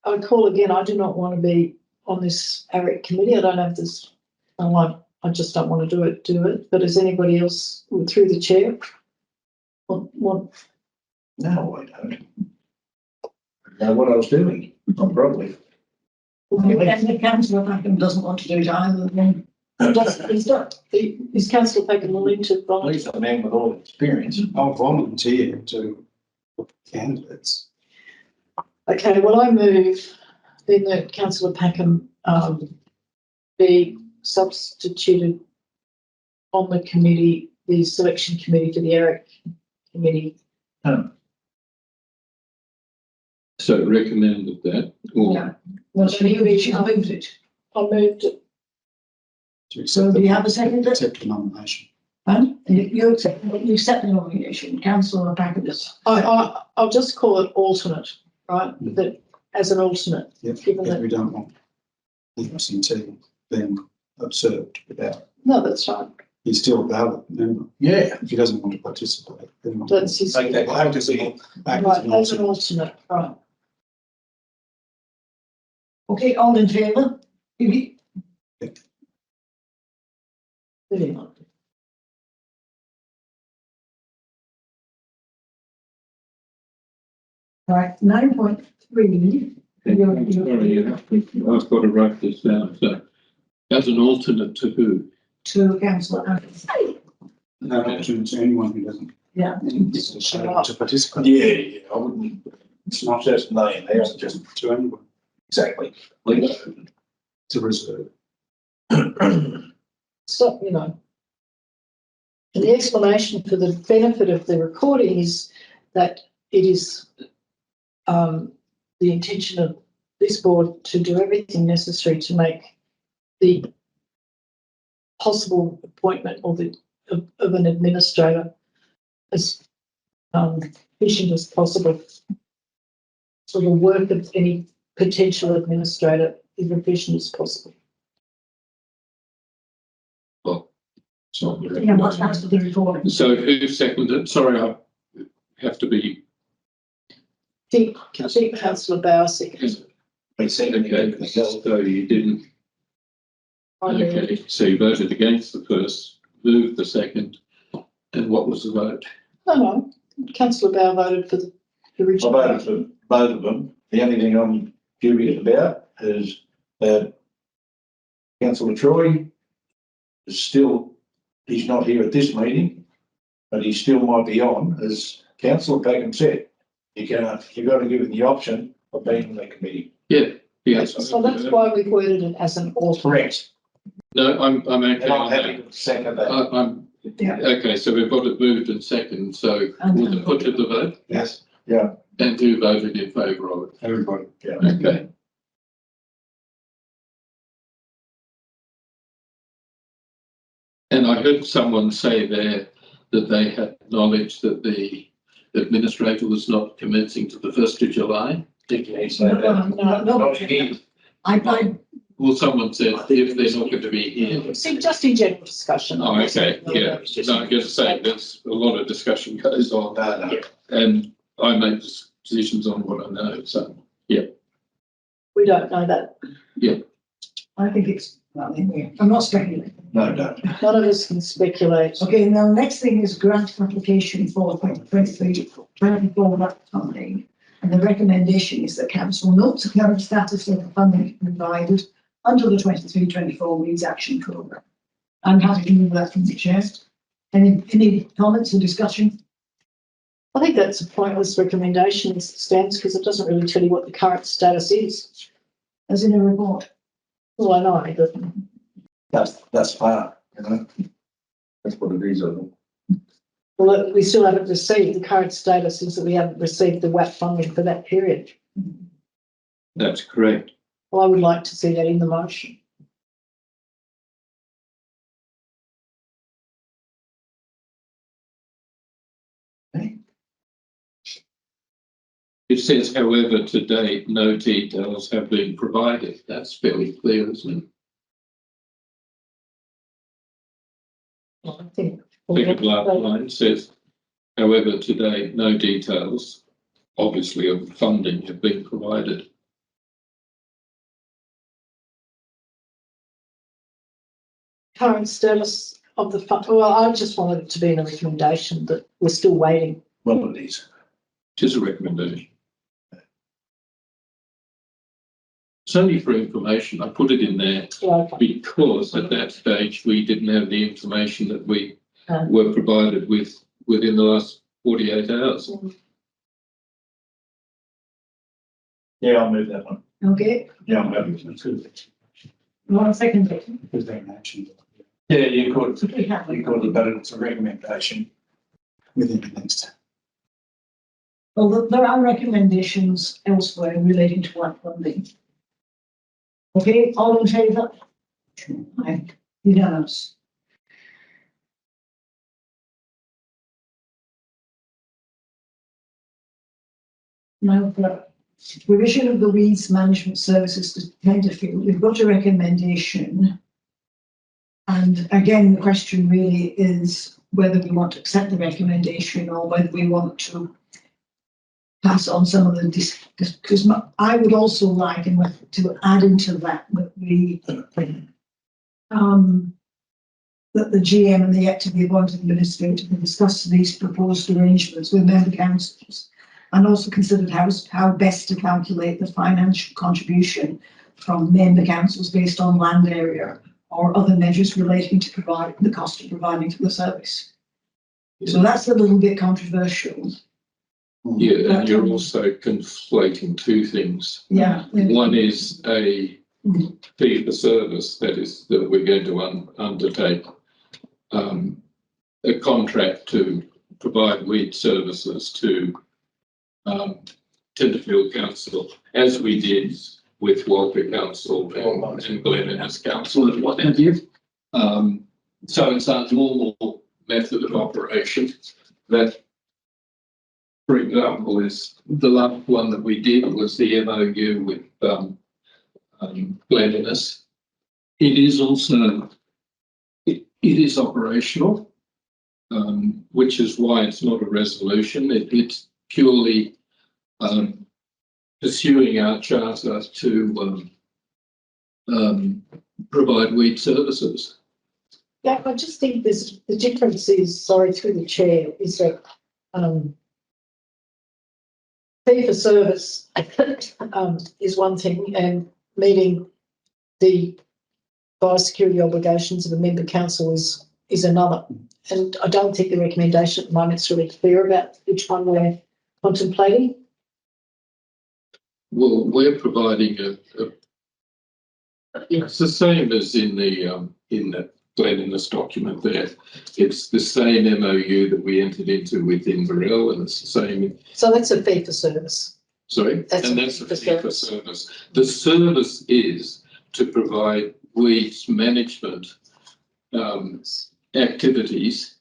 I call again, I do not want to be on this AREC committee. I don't have this, I just don't want to do it. But is anybody else through the chair want? No, I don't. I know what I was doing, probably. And the councillor Packham doesn't want to do it either, then Is Councillor Peckham willing to At volunteer? least a man with all the experience. I'll volunteer to look at candidates. Okay, well, I move then that Councillor Packham be substituted on the committee, the selection committee for the AREC committee. So recommended that, or yeah. Well, so she's moved it. I moved it. To So accept do you have a second? accept the nomination. And you accept the nomination, councillor Packham does. I'll just call it alternate, right? Mm. That as an alternate, If given that, we don't want the absentee being observed without, no, that's right. he's still a valid member. Yeah. If he doesn't want to participate, then we'll That's his, Make that right, claim to be. as an alternate, right. Okay, all in favour? Vivi? Brilliant. Right, 9.3. sorry, I've got to write this down, so as an alternate to who? To councillor Adams. no option to anyone who doesn't Yeah. to participate. Yeah, I wouldn't, it's not just name, there's just To anyone, exactly. to reserve. So, you know. And the explanation for the benefit of the recording is that it is the intention of this board to do everything necessary to make the possible appointment of an administrator as efficient as possible. So the work of any potential administrator is efficient as possible. It's not the Yeah, what's that's for the recording. So who seconded? Sorry, I have to be, I think Councillor Bauer seconded. We said okay, so you didn't, I moved. okay, so you voted against the first, moved the second, and what was the vote? No, Councillor Bauer voted for the I original. voted for both of them. The only thing I'm dubious about is that Councillor Troy is still, he's not here at this meeting, but he still might be on, as Councillor Packham said. You've got to give him the option of being on the committee. Yeah, yes. So that's why we've worded it as an alternate. Correct. No, I'm okay And I'm on happy that. to second that. I'm, Yeah. okay, so we've got it moved and second, so we'll put to the vote, Yes, and who voted in favour of it? everybody. Yeah. Okay. And I heard someone say there that they had knowledge that the administrator was not commencing to the 1st of July. Did you say that? No. Not here. I, Well, someone said if they're not going to be here. See, just in general discussion. Oh, okay, yeah. No, I'm just saying there's a lot of discussion goes on, No. and I make decisions on what I know, so. We don't know that. I think it's, well, anyway, I'm not speculating. No, don't. None of us can speculate. Okay, now next thing is grant application for 2023-24 funding. And the recommendation is that council notes the current status of the funding provided under the 23-24 Weeds Action Programme. I'm happy to move that from the chair. Any comments or discussion? I think that's a pointless recommendation as it stands because it doesn't really tell you what the current status is. As in a report? Well, I know, but That's far, you know. That's what it is, I think. well, we still haven't received, the current status is that we haven't received the WAP funding for that period. That's correct. Well, I would like to see that in the motion. It says, however, to date, no details have been provided. That's fairly clear, isn't it? I think. Second last line says, however, to date, no details, obviously, of funding have been provided. Current status of the fund, well, I just wanted it to be in a recommendation that we're still waiting. Well, it is. It is a recommendation. It's only for information. I put it in there Yeah, okay. because at that stage we didn't have the information that we Um. were provided with within the last 48 hours. Yeah, I'll move that one. Okay, Yeah, I'm happy to. 1 second. Because they're an action Yeah, you could, We have. but it's a recommendation. within the next. Well, there are recommendations elsewhere relating to WAP funding. Okay, all in favour? Aye, unanimous. Now, for provision of the weeds management services to Tenterfield, we've got a recommendation. And again, the question really is whether we want to accept the recommendation or whether we want to pass on some of the because I would also like to add into that we that the GM and the actively appointed administrator can discuss these proposed arrangements with member councils and also considered how best to calculate the financial contribution from member councils based on land area or other measures relating to provide the cost of providing for the service. So that's a little bit controversial. Yeah, and you're also conflating two things. Yeah. One is a fee for service that we're going to undertake a contract to provide weed services to Tenterfield Council, as we did with Walker Council and Glen Innes Council and what have you. So it's a normal method of operation that, for example, is the last one that we did was the MOU with Glen Innes. It is also, it is operational, which is why it's not a resolution. It's purely pursuing our charter to provide weed services. Yeah, I just think the difference is, sorry, through the chair, is that fee for service is one thing, and meeting the biosecurity obligations of a member council is another. And I don't think the recommendation at the moment is really clear about which one we're contemplating. Well, we're providing it's the same as in the Glen Innes document there. It's the same MOU that we entered into with Inverell, and it's the same. So that's a fee for service. Sorry, That's and a that's a fee for fee for service. The service is to provide weeds management activities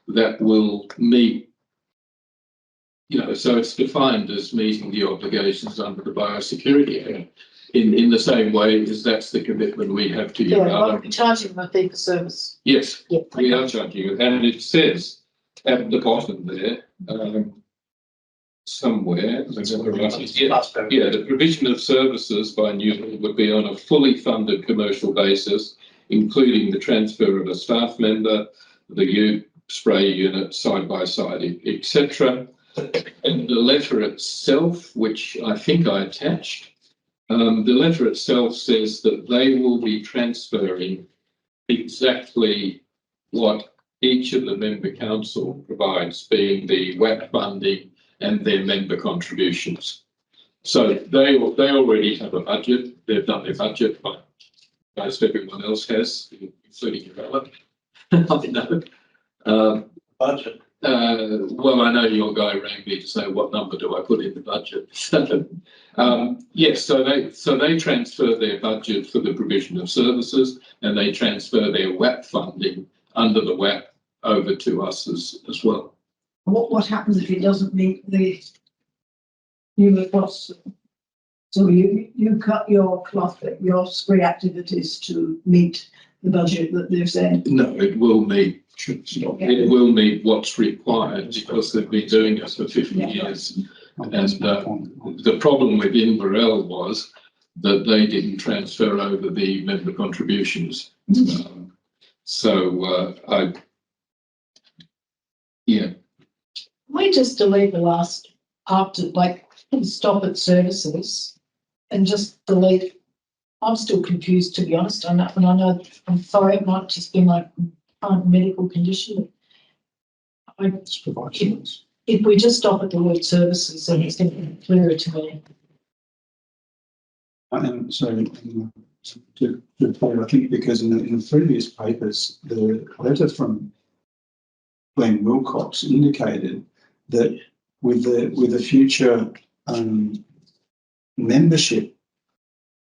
that will meet, so it's defined as meeting the obligations under the Biosecurity Act in the same way as that's the commitment we have to you. Yeah, well, we're charging them a fee for service. Yes, Yeah. we are charging you, and it says at the bottom there, somewhere, the provision of services by Newton would be on a fully funded commercial basis, including the transfer of a staff member, the spray unit, side by side, etc. And the letter itself, which I think I attached, the letter itself says that they will be transferring exactly what each of the member council provides, being the WAP funding and their member contributions. So they already have a budget. They've done their budget, like most everyone else has, including Urella. I know. Budget. Well, I know your guy rang me to say what number do I put in the budget. Yes, so they transfer their budget for the provision of services, and they transfer their WAP funding under the WAP over to us as well. What happens if it doesn't meet the new costs? So you cut your cloth, your spree activities to meet the budget that they've said? No, it will meet. It will meet what's required because they've been doing it for 50 years. And the problem with Inverell was that they didn't transfer over the member contributions. Yeah. We just delete the last after, like, stop at services and just delete. I'm still confused, to be honest. I know, I'm sorry, it might just be my current medical condition. If we just stop at the word services, then it's going to be clearer to me. And so, I think because in the previous papers, the letter from Glenn Wilcox indicated that with the future membership,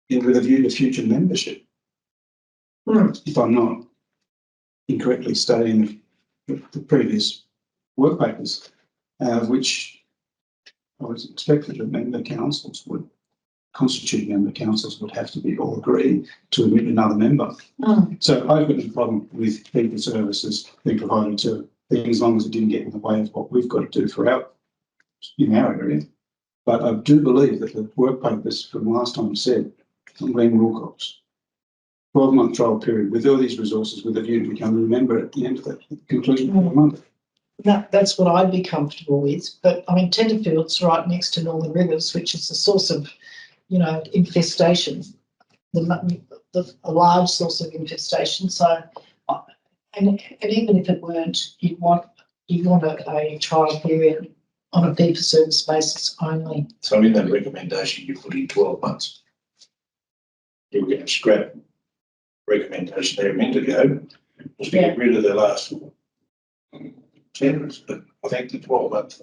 with a view to future membership, if I'm not incorrectly stating the previous work papers, which I was expected that member councils would constitute member councils would have to be all agree to admit another member. So I've got no problem with people services being provided to things as long as it didn't get in the way of what we've got to do for in our area. But I do believe that the work papers from last time said from Glenn Wilcox, 12-month trial period with all these resources with a view to become a member at the end of the conclusion of the month. That's what I'd be comfortable with. But I mean, Tenterfield's right next to Northern Rivers, which is a source of, infestation, a large source of infestation. So, and even if it weren't, you'd want a trial period on a fee for service basis only. So in that recommendation, you put in 12 months. You were going to scrap recommendation there a minute ago, was to get rid of the last 10, but I think the 12 month.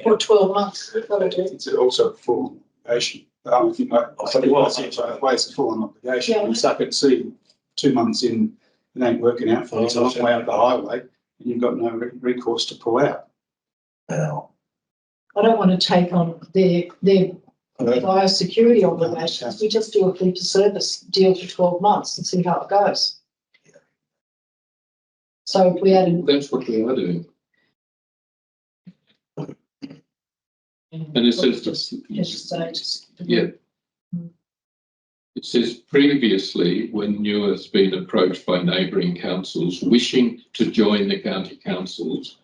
For 12 months. It's also a full obligation. I think it's a full obligation. Yeah. You suck at sea 2 months in, it ain't working out for you. It's a long way up the highway, and you've got no recourse to pull out. Now, I don't want to take on their biosecurity obligations. We just do a fee for service deal for 12 months and see how it goes. So if we added. That's what we are doing. And it says, yeah. It says previously, when Newer has been approached by neighbouring councils wishing to join the county councils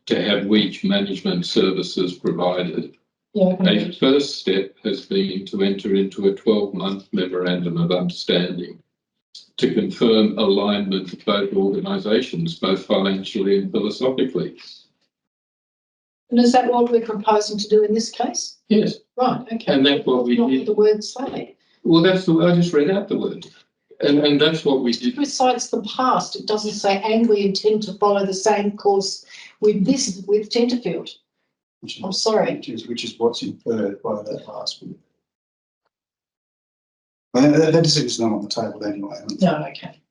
to have wage management services provided, a first step has been to enter into a 12-month memorandum of understanding to confirm alignment of both organisations, both financially and philosophically. And is that what we're proposing to do in this case? Yes. Right, okay. And that's what we Not did. what the words say. Well, that's the I just read out the word. And that's what we did. It recites the past. It doesn't say, and we intend to follow the same course with Tenterfield. I'm sorry. Which is what's inferred by that last bit. That decision's not on the table anyway. No, okay.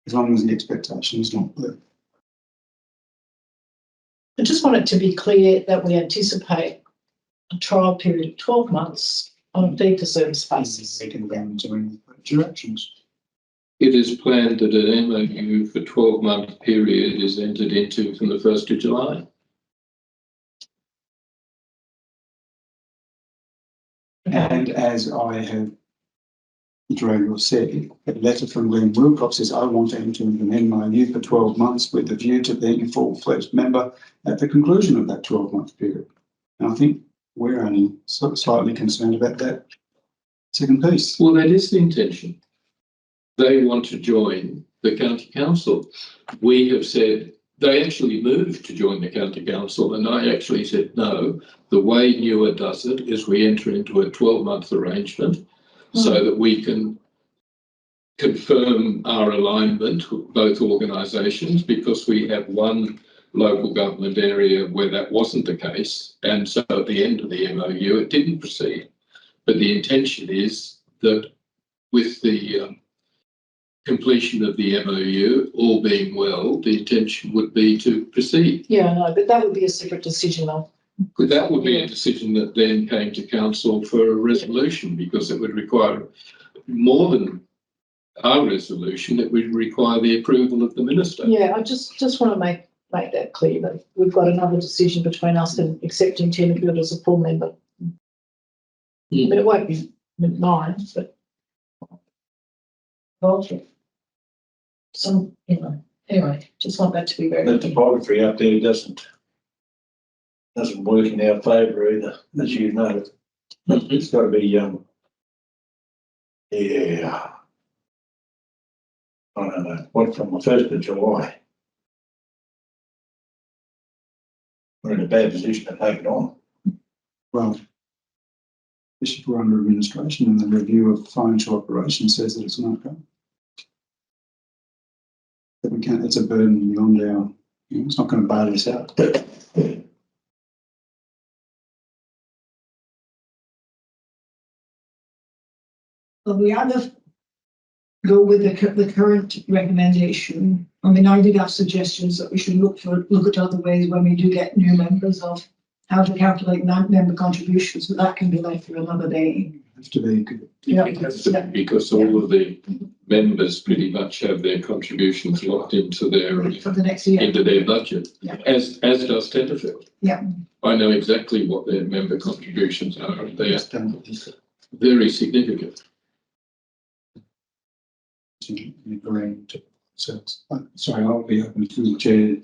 As long as the expectation is not there. I just want it to be clear that we anticipate a trial period of 12 months on a fee for service basis. They can go into any directions. It is planned that an MOU for 12-month period is entered into from the 1st of July. And as I have Drago said, a letter from Glenn Wilcox says, I want to enter into an MOU for 12 months with the view to being a full-fledged member at the conclusion of that 12-month period. And I think we're only slightly concerned about that second piece. Well, that is the intention. They want to join the county council. We have said, they actually moved to join the county council, and I actually said, no, the way Newer does it is we enter into a 12-month arrangement so that we can confirm our alignment with both organisations, because we have one local government area where that wasn't the case, and so at the end of the MOU it didn't proceed. But the intention is that with the completion of the MOU, all being well, the intention would be to proceed. Yeah, no, but that would be a separate decision though. But that would be a decision that then came to council for a resolution, because it would require more than our resolution, it would require the approval of the minister. Yeah, I just want to make that clear that we've got another decision between us and accepting Tenterfield as a full member. I mean, it won't be mine, but okay. Some, anyway, just want that to be very The clear. topography up there doesn't work in our favour either, as you know. It's got to be, yeah. I don't know, what from the 1st of July. We're in a bad position to take it on. Well, Bishop, we're under administration, and the review of financial operations says that it's not going. But we can't, it's a burden beyond our, it's not going to bail us out. Well, we either go with the current recommendation. I mean, I did have suggestions that we should look at other ways when we do get new members of how to calculate member contributions, but that can be left for another day. Have to be good. Because all of the members pretty much have their contributions locked into their For the next year. into their budget, Yeah. as does Tenterfield. Yeah. I know exactly what their member contributions are, and they are Just done this. very significant. Agreeing to, so, sorry, I'll be open to the chair.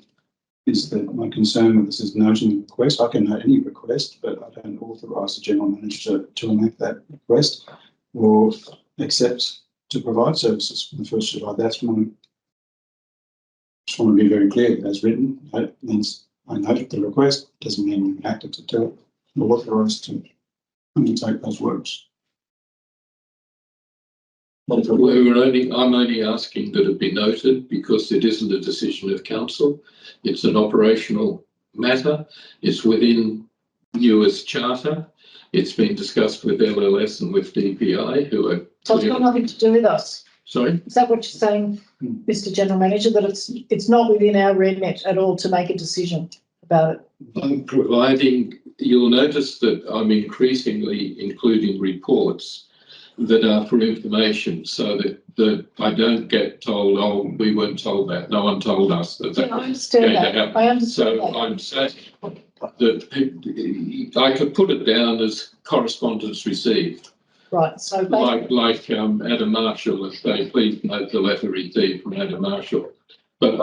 Is that my concern with this is noting the request? I can note any request, but I don't authorise the general manager to make that request or accept to provide services from the 1st of July. That's one. Just want to be very clear that as written, that means I noted the request, doesn't mean we acted to tell or authorised to undertake those works. I'm only asking that it be noted, because it isn't a decision of council. It's an operational matter. It's within Newer's charter. It's been discussed with LLS and with DPI, who are. So it's got nothing to do with us. Sorry? Is that what you're saying, Mr. General Manager, that it's not within our remit at all to make a decision about it? I'm providing, you'll notice that I'm increasingly including reports that are for information, so that I don't get told, oh, we weren't told that, no one told us that that Yeah, I was understand going to that. happen. I understand So that. I'm saying that I could put it down as correspondence received, Right, so like Adam Marshall, and say, please note the letter received from Adam Marshall. But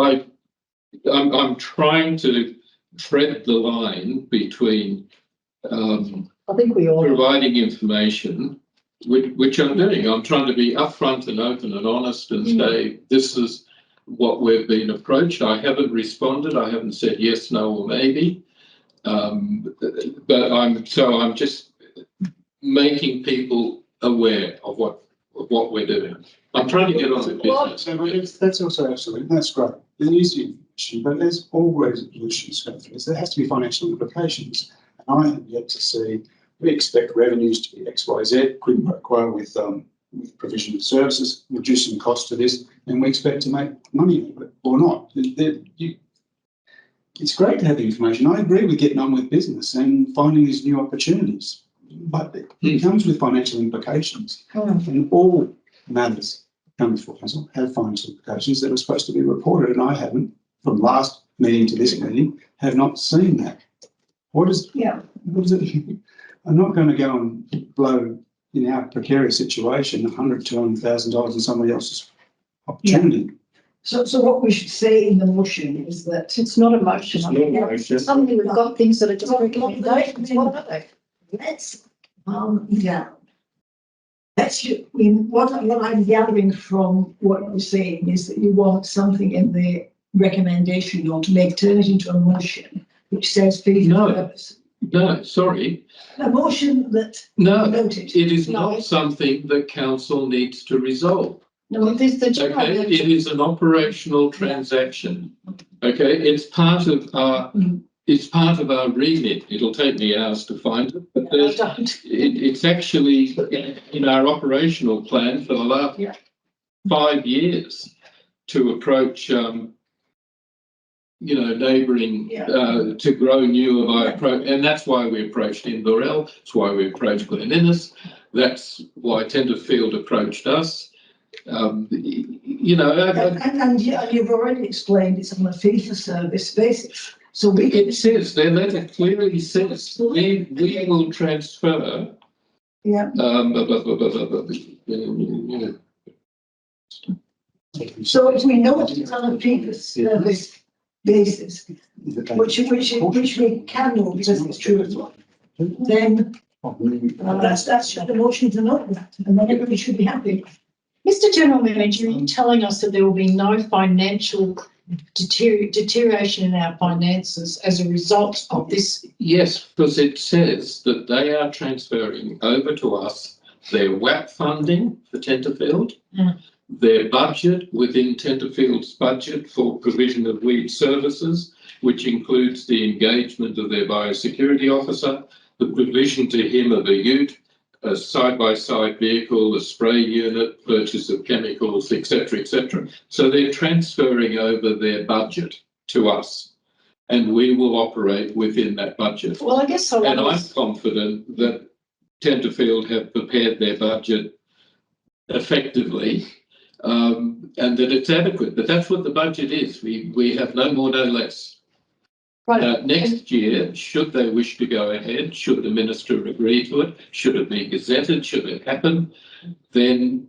I'm trying to tread the line between I think we all. providing information, which I'm doing. I'm trying to be upfront and open and honest and say, this is what we've been approached. I haven't responded. I haven't said yes, no, or maybe. But I'm just making people aware of what we're doing. I'm trying to get on with business. That's also absolutely, that's great. There is the issue, but there's always resolutions go through this. There has to be financial implications. And I have yet to see, we expect revenues to be X, Y, Z, quid pro quo with provision of services, reducing costs to this, and we expect to make money or not. It's great to have the information. I agree with getting on with business and finding these new opportunities, but it comes with financial implications. And all matters come before council have financial implications that are supposed to be reported, and I haven't, from last meeting to this meeting, have not seen that. What is it? I'm not going to go and blow in our precarious situation, $100,000, $200,000 in somebody else's opportunity. So what we should say in the motion is that It's not a motion. It's not a motion. Suddenly we've got things that are just recommendations. What are they? let's calm down. What I'm gathering from what you're saying is that you want something in the recommendation or to turn it into a motion, which says fee for No. service. No, sorry, A motion that no, noted. it is No. not something that council needs to resolve. No, there's the general Okay, it manager. is an operational transaction. Okay, it's part of our remit. It'll take me hours to find it, but I there's, don't. it's actually in our operational plan for the last Yeah. 5 years to approach, neighbouring, Yeah. to grow new and that's why we approached Inverell. That's why we approached Glen Innes. That's why Tenterfield approached us. And you've already explained it's on a fee for service basis. So we can, It says, their letter clearly says, we will transfer. yeah. So if we know it's on a fee for service basis, which we can know because it's true, then that's the motion to note that, and then everybody should be happy. Mr. General Manager, you're telling us that there will be no financial deterioration in our finances as a result of this. Yes, because it says that they are transferring over to us their WAP funding for Tenterfield, their budget within Tenterfield's budget for provision of weed services, which includes the engagement of their biosecurity officer, the provision to him of a ute, a side-by-side vehicle, a spray unit, purchase of chemicals, etc., etc. So they're transferring over their budget to us, and we will operate within that budget. Well, I guess And I'm confident that Tenterfield have prepared their budget effectively, and that it's adequate. But that's what the budget is. We have no more, no less. right. Next year, should they wish to go ahead, should the minister agree to it, should it be gazetted, should it happen, then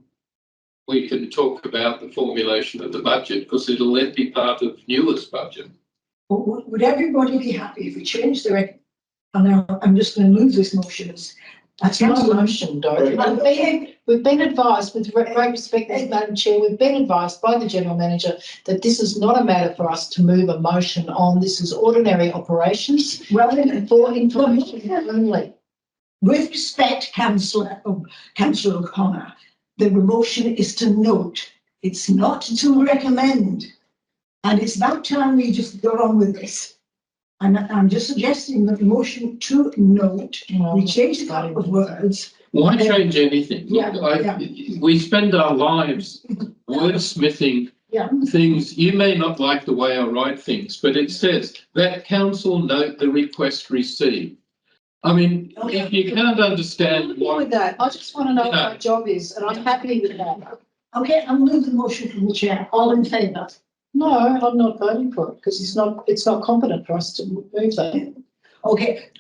we can talk about the formulation of the budget, because it'll then be part of Newer's budget. Would everybody be happy if we change the and I'm just going to move this motion as That's not a motion, Dorothy. Okay. We've been advised, with great respect, Madam Chair, we've been advised by the General Manager that this is not a matter for us to move a motion on. This is ordinary operations Well, for information only. with respect, Councillor O'Connor, the motion is to note. It's not to recommend. And it's about time we just go on with this. And I'm just suggesting that the motion to note, we change a couple of words. Why change anything? Look, Yeah, we spend our lives wordsmithing Yeah. things. You may not like the way I write things, but it says that council note the request received. I mean, if you can't understand With what, that, I just want to know what our job is, and I'm happy with that. Okay, I'll move the motion from the chair. All in favour? No, I'm not voting for it because it's not competent for us to move that. Okay,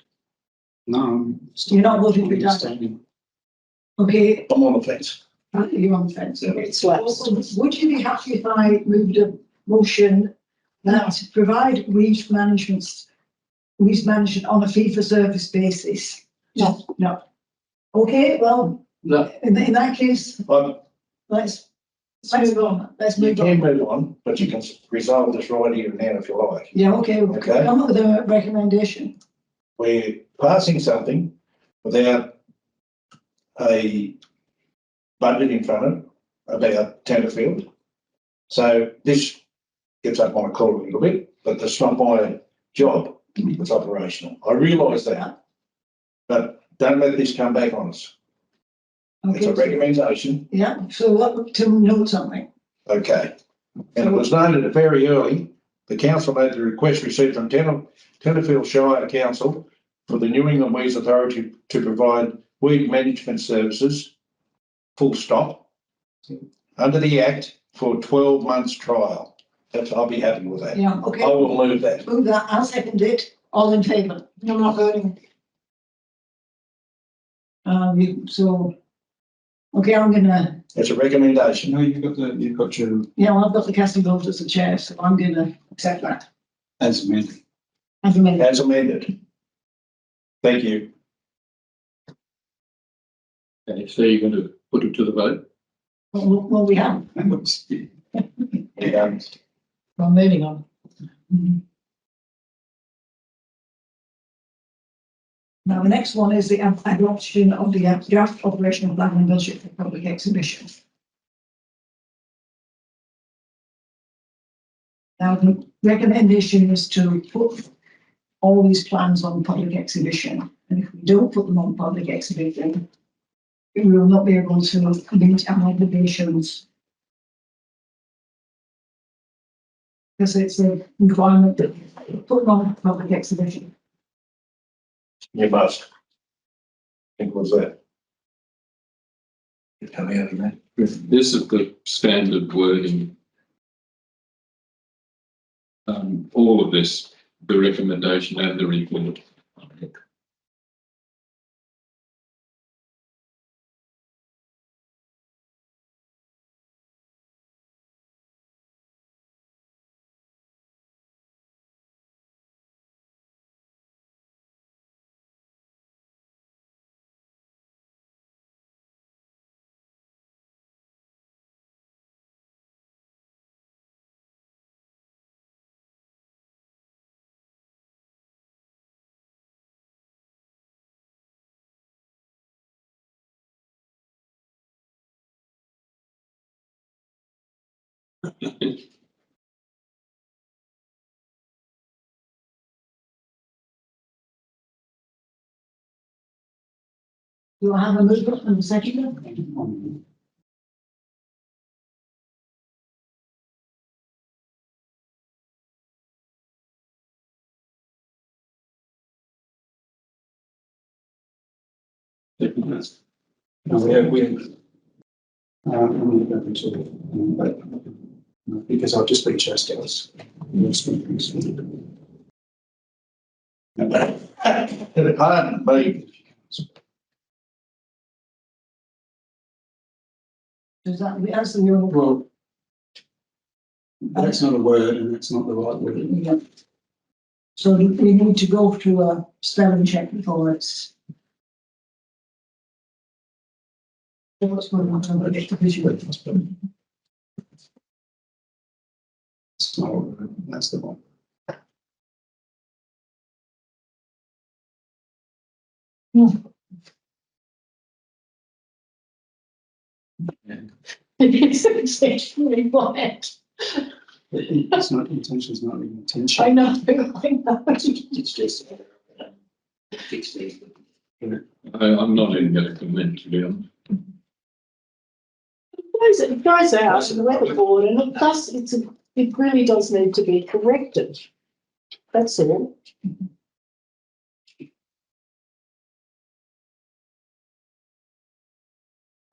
No. you're not voting for that. Okay, I'm on the fence. you're on the fence. Okay. It's lapsed. Would you be happy if I moved a motion that provide weed management on a fee for service basis? No. No. Okay, well, no, in that case, But let's move on. Let's you move can on. move on, but you can resolve this right here and now if you like. Yeah, okay, we'll Okay. come up with a recommendation. We're passing something without a budget in front of about Tenterfield. So this gets up my collar a little bit, but that's not my job. It's operational. I realise that, but don't let this come back on us. It's a Okay, recommendation. yeah, so what, to note something. Okay. And it was noted very early, the council made the request received from Tenterfield Shire Council for the New England Weeds Authority to provide weed management services, full stop, under the Act for 12 months trial. I'll be happy with that. Yeah, I okay. will move that. Move that, I'll second it. All in favour? I'm not voting. So Okay, I'm gonna, It's a recommendation. No, you've got your, well, I've got the casting vote as the chair, so I'm gonna accept that. as amended. As amended. As amended. Thank you. Okay, so you're going to put it to the vote? Well, we have. Yeah. Well, moving on. Now, the next one is the adoption of the draft operational plan and budget for public exhibition. Now, the recommendation is to put all these plans on public exhibition, and if we don't put them on public exhibition, we will not be able to meet our obligations. Because it's a requirement that we put them on public exhibition. You must. I think was that. Coming out of that. This is the standard wording. All of this, the recommendation and the report. Do I have a movement and a second? No, I'm going to, but, because I've just been chastised. Pardon me. Does that, that's the your, Well, that's not a word and that's not the right word. yeah. So we need to go through a spelling check before it's. What's going on? It's not a word, that's the one. It's actually right. It's not, intention's not even intention. I know, I know. It's just. Fix these. I'm not even going to comment, to be honest. It goes out to the weather board and it does, it really does need to be corrected. That's all.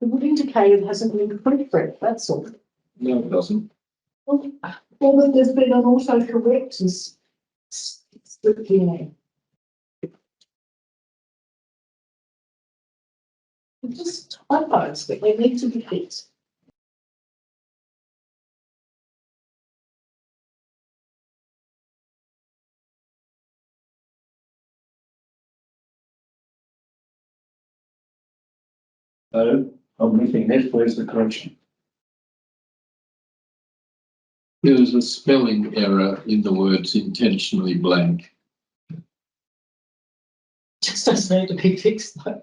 It would indicate it hasn't been proofread, that's all. No, it doesn't. Well, then there's been an autocorrect is slipped in there. It's just typos, but they need to be fixed. No, I'm missing this. Where's the correction? There's a spelling error in the words intentionally blank. Just doesn't need to be fixed though,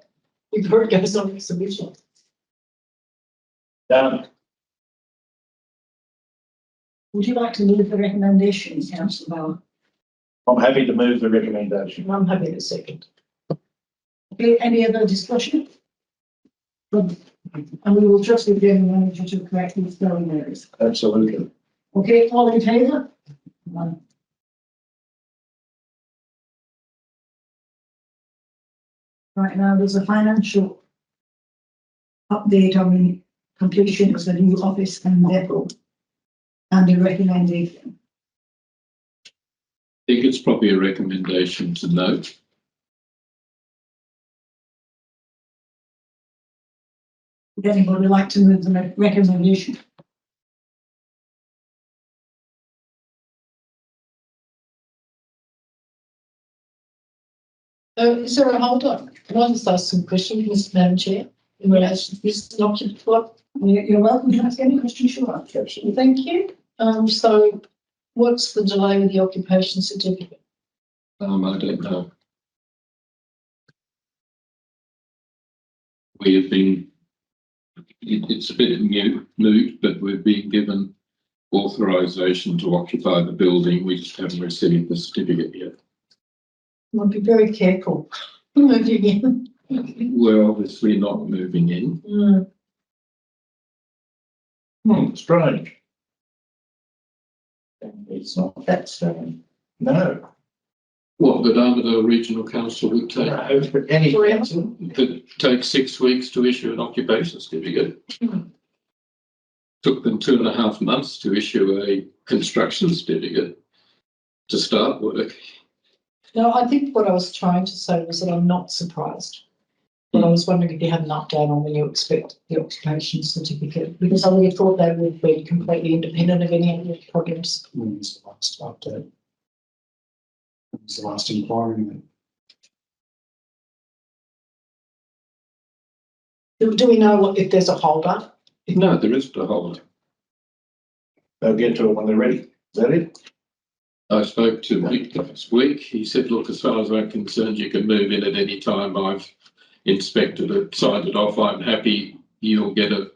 before it goes on exhibition. Done. Would you like to move the recommendation, councillor Bauer? I'm happy to move the recommendation. I'm happy to second. Okay, any other discussion? Good. And we will trust the general manager to correct these spelling errors. Absolutely. Okay, all in favour? One. Right now, there's a financial update on the completion of the new office and depot and a recommendation. I think it's probably a recommendation to note. anybody would like to move the recommendation? Is there a hold on? Can I just ask some questions, Mr. Madam Chair, in relation to this document? You're welcome to ask any questions you want. Thank you. So what's the delay with the occupation certificate? I don't know. We have been, it's a bit moot, but we've been given authorisation to occupy the building. We just haven't received the certificate yet. I'll be very careful moving in. We're obviously not moving in. Strange. It's not that strange. No, What the Armidale Regional Council would take. no, but any council, It could take 6 weeks to issue an occupation certificate. Took them 2.5 months to issue a construction certificate to start work. No, I think what I was trying to say was that I'm not surprised. But I was wondering if you had an update on when you expect the occupation certificate, because I would have thought they would be completely independent of any other problems. When was the last update? When was the last inquiry made? Do we know if there's a hold up? No, there isn't a hold. they'll get to it when they're ready. Is that it? I spoke to Nick last week. He said, look, as far as I'm concerned, you can move in at any time. I've inspected it, signed it off. I'm happy. You'll get a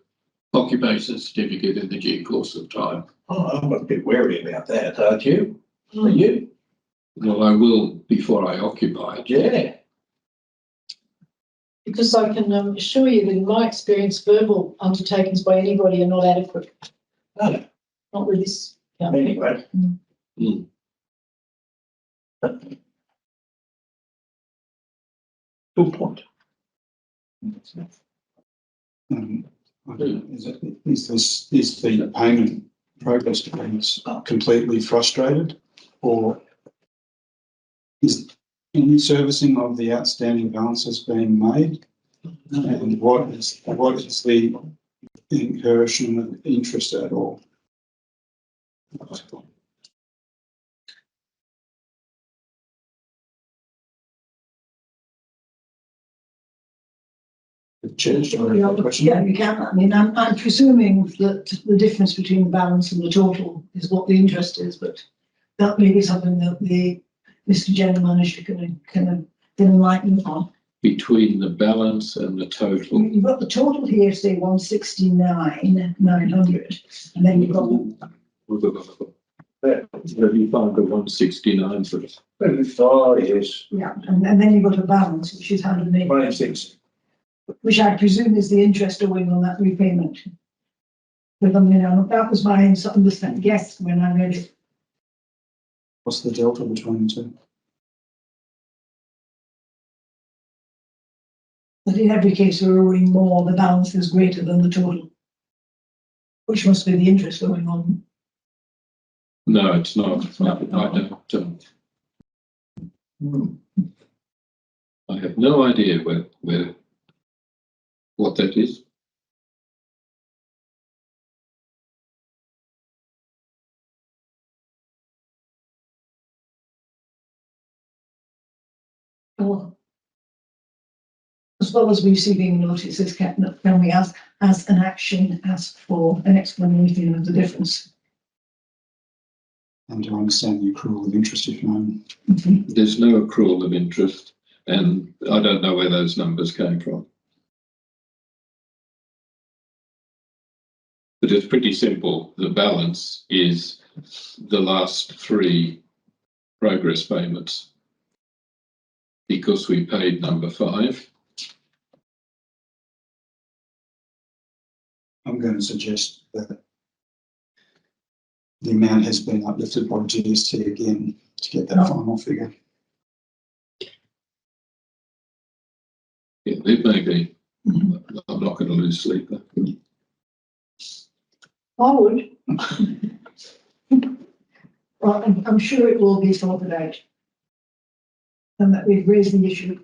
occupation certificate in the due course of time. Oh, I'm a bit wary about that, aren't you? Are you? Well, I will before I occupy it. Yeah. Because I can assure you that in my experience, verbal undertakings by anybody are not adequate. No. Not with this company. Anyway. Mm. Good point. I don't know, is the payment progress payments completely frustrated, or is any servicing of the outstanding balances being made? And what is the incursion of interest at all? Chair, shall I have a question? Yeah, you can. I mean, I'm presuming that the difference between the balance and the total is what the interest is, but that may be something that the Mr. General Manager can enlighten on. Between the balance and the total. You've got the total here, say 169,900, and then you've got Yeah. Have you found the 169 for us? Oh, yes. and then you've got a balance which is 108, 26. which I presume is the interest owing on that repayment. But I mean, that was my understanding. Yes, when I read it. What's the delta between the two? But in every case, we're owing more, the balance is greater than the total, which must be the interest going on. No, it's not. I don't. I have no idea where what that is. Or, as well as receiving notices, can we ask an action, ask for an explanation of the difference? And to understand the accrual of interest, if you know. There's no accrual of interest, and I don't know where those numbers came from. But it's pretty simple. The balance is the last 3 progress payments. Because we paid number 5. I'm going to suggest that the amount has been uplifted by GST again to get that final figure. Yeah, it may be. I'm not going to lose sleep. I would. Well, I'm sure it will be sorted out. And that we've raised the issue.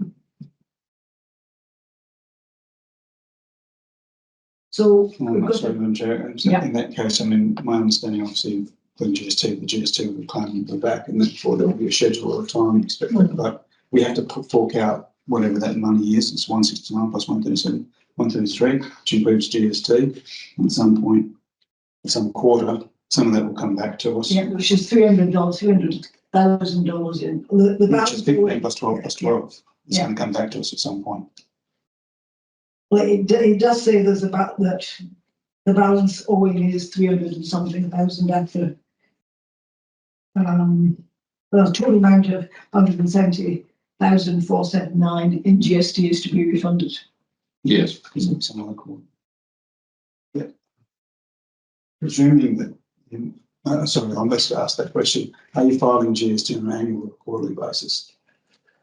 So Oh, we've got sorry, to- Madam Chair. Yeah. In that case, I mean, my understanding obviously, the GST will claim the back, and therefore there will be a schedule of time expected, but we have to fork out whatever that money is. It's 169 plus 137, 133, which includes GST. And at some point, at some quarter, some of that will come back to us. yeah, which is $300, $300,000 in the Which balance. is 15 plus 12 plus 12. It's Yeah. going to come back to us at some point. Well, it does say there's about that, the balance owing is 300 and something thousand after. The total amount of 170,479 in GST is to be refunded. Yes, Because of some other quarter. Yeah. Presuming that, sorry, I must ask that question. Are you filing GST on an annual or quarterly basis?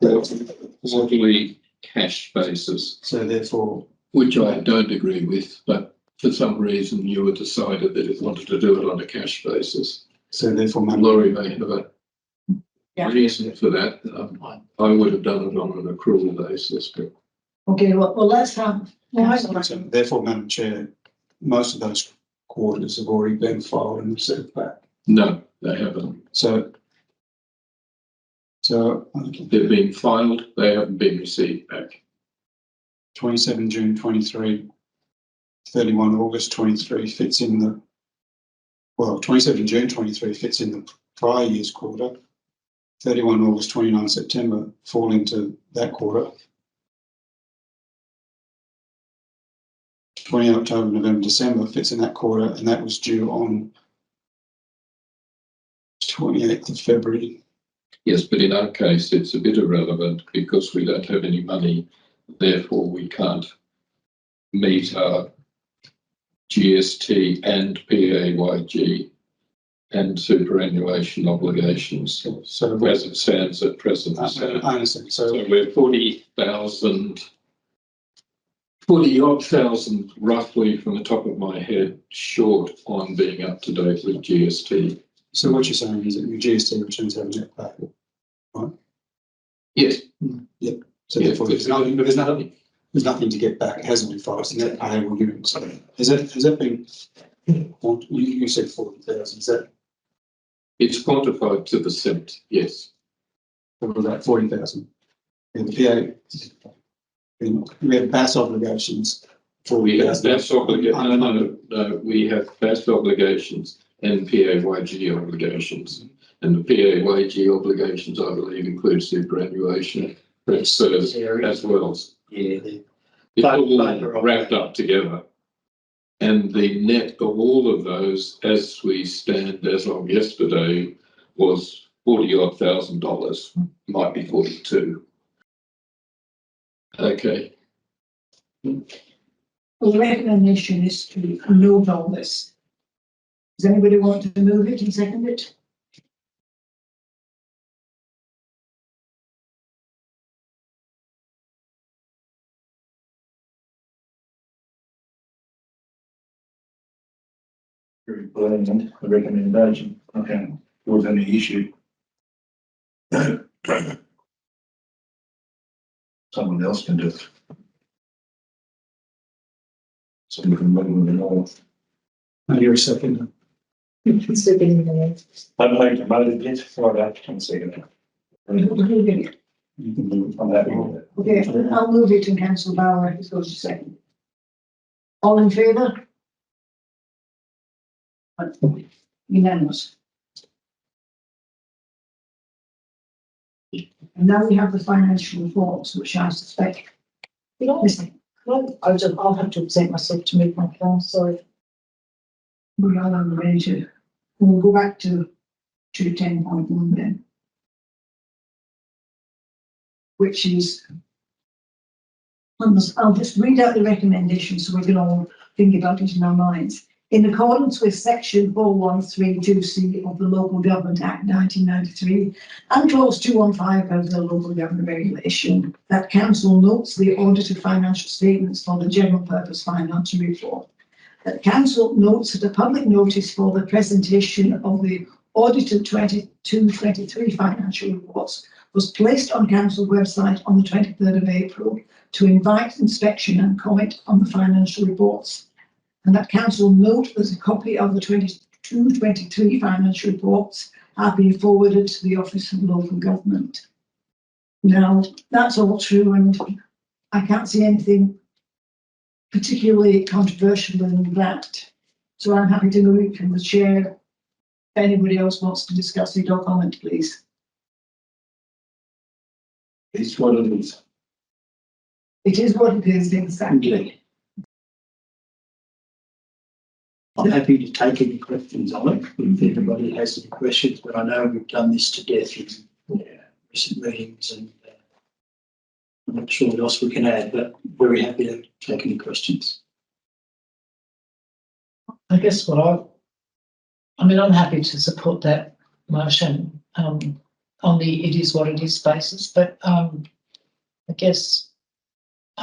quarterly cash basis, So therefore, which I don't agree with, but for some reason you had decided that it wanted to do it on a cash basis. Madam, Laurie may have a Yeah. reason for that. I would have done it on an accrual basis, but Okay, well, let's have. so therefore, Madam Chair, most of those quarters have already been filed and received back. no, they haven't. So They've been filed, they haven't been received back. 27 June 23, 31 August 23 fits in the, well, 27 June 23 fits in the prior year's quarter. 31 August, 29 September fall into that quarter. 20 October, November, December fits in that quarter, and that was due on 28th of February. Yes, but in our case, it's a bit irrelevant because we don't have any money, therefore we can't meet our GST and PAYG and superannuation obligations So as it stands at present. I So understand. So we're 40,000 roughly from the top of my head short on being up to date with GST. So what you're saying is that your GST returns have a net back, right? Yes. Yep. So Yeah, therefore, there's nothing to get back. It hasn't been filed. It's net payable unit. So has that been? You said 40,000. Is that It's quantified to the cent. Yes. about 40,000? And the PA, we have BAS obligations. We have BAS obligations. No, we have BAS obligations and PAYG obligations. And the PAYG obligations, I believe, include superannuation transfers as well. Yeah, It's all wrapped up together. And the net of all of those, as we stand as of yesterday, was $40,000, might be 42. Okay. Well, the recommendation is to note all this. Does anybody want to move it and second it? Very plain, the recommendation, okay, was any issue. Someone else can do it. Someone can move it on. you're a second. Second, I'd like to vote against for that, can second it. You can do it. I'm happy with it. Okay, I'll move it and councillor Bauer is going to second. All in favour? Unanimous. And now we have the financial reports, which I suspect. I'll have to absent myself to move my car, sorry. We are on the way to, we'll go back to 10.1 then. Which is, I'll just read out the recommendations so we can all think about it in our minds. In accordance with section 4132C of the Local Government Act 1993 and clause 215 of the Local Government Regulation, that council notes the audited financial statements for the general purpose financial report. That council notes that a public notice for the presentation of the audited 22-23 financial reports was placed on council website on the 23rd of April to invite inspection and comment on the financial reports. and that council note that a copy of the 22-23 financial reports have been forwarded to the Office of Local Government. Now, that's all true, and I can't see anything particularly controversial in that. So I'm happy to move it from the chair. If anybody else wants to discuss it or comment, please. It's what it is. It is what it is, exactly. I'm happy to take any questions on it if anybody has any questions, but I know we've done this to death in recent meetings, and I'm not sure what else we can add, but very happy to take any questions. I guess I'm happy to support that motion on the it is what it is basis, but I guess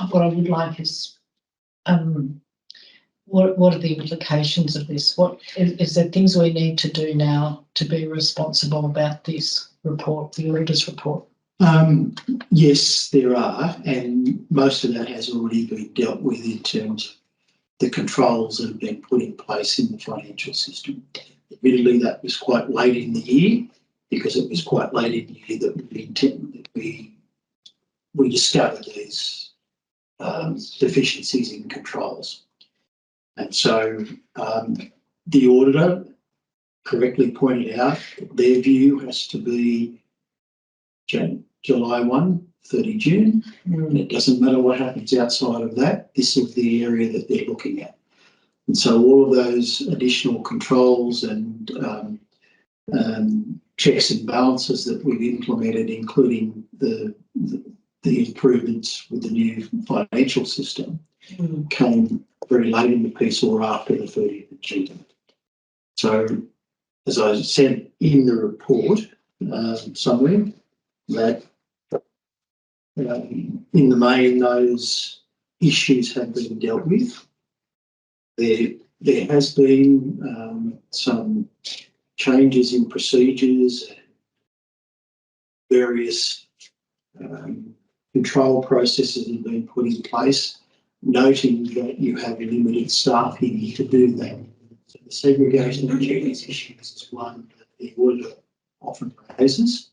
what I would like is what are the implications of this? What is there things we need to do now to be responsible about this report, the auditor's report? Yes, there are, and most of that has already been dealt with in terms of the controls that have been put in place in the financial system. Admittedly, that was quite late in the year, because it was quite late in the year that we discovered these deficiencies in controls. And so the auditor correctly pointed out that their view has to be July 1, 30 June. And it doesn't matter what happens outside of that. This is the area that they're looking at. And so all of those additional controls and checks and balances that we've implemented, including the improvements with the new financial system, came very late in the piece or after the 30th of June. So, as I said in the report somewhere, that in the main those issues have been dealt with. There has been some changes in procedures, various control processes have been put in place, noting that you have limited staffing to do that. So the segregation of duties issues is one that the auditor often raises.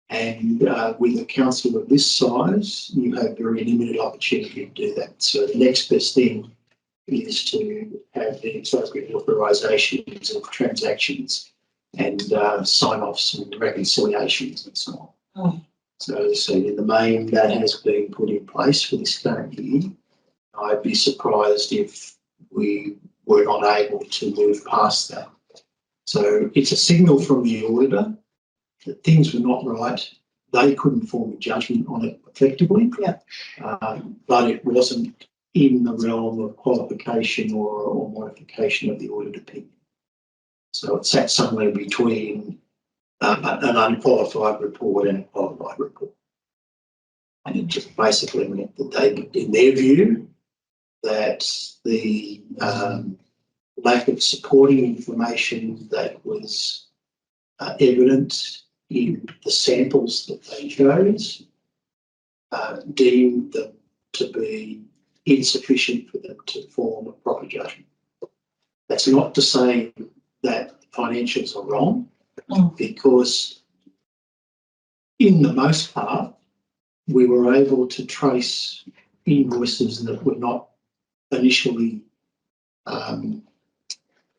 And with a council of this size, you have very limited opportunity to do that. So the next best thing is to have the appropriate authorisations of transactions and sign-offs and reconciliations and so on. So in the main, that has been put in place for this current year. I'd be surprised if we were not able to move past that. So it's a signal from the auditor that things were not right. They couldn't form a judgment on it effectively, but it wasn't in the realm of qualification or modification of the audit opinion. So it sat somewhere between an unqualified report and a qualified report. And it just basically meant that they, in their view, that the lack of supporting information that was evident in the samples that they chose deemed them to be insufficient for them to form a proper judgment. That's not to say that financials are wrong, because in the most part, we were able to trace invoices that were not initially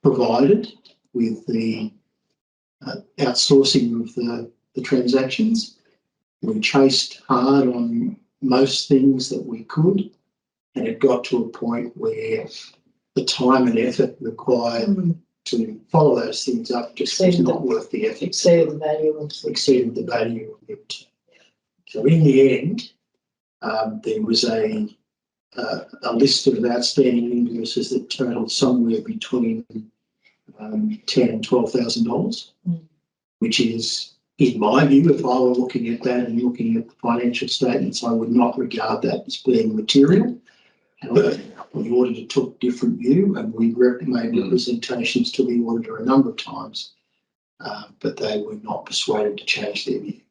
provided with the outsourcing of the transactions. We chased hard on most things that we could, and it got to a point where the time and effort required to follow those things up just was not worth the effort. Exceeded the value of Exceeded the value of it. So in the end, there was a list of outstanding invoices that totalled somewhere between $10,000 and $12,000, which is, in my view, if I were looking at that and looking at the financial statements, I would not regard that as being material. However, the auditor took a different view, and we made representations to the auditor a number of times, but they were not persuaded to change their view.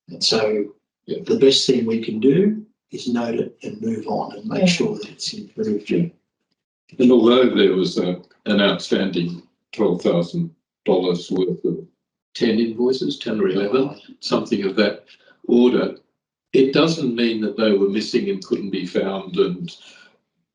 And so the best thing we can do is note it and move on and make sure that it's improved. And although there was an outstanding $12,000 worth of 10 invoices, 10 or 11, something of that order, it doesn't mean that they were missing and couldn't be found and,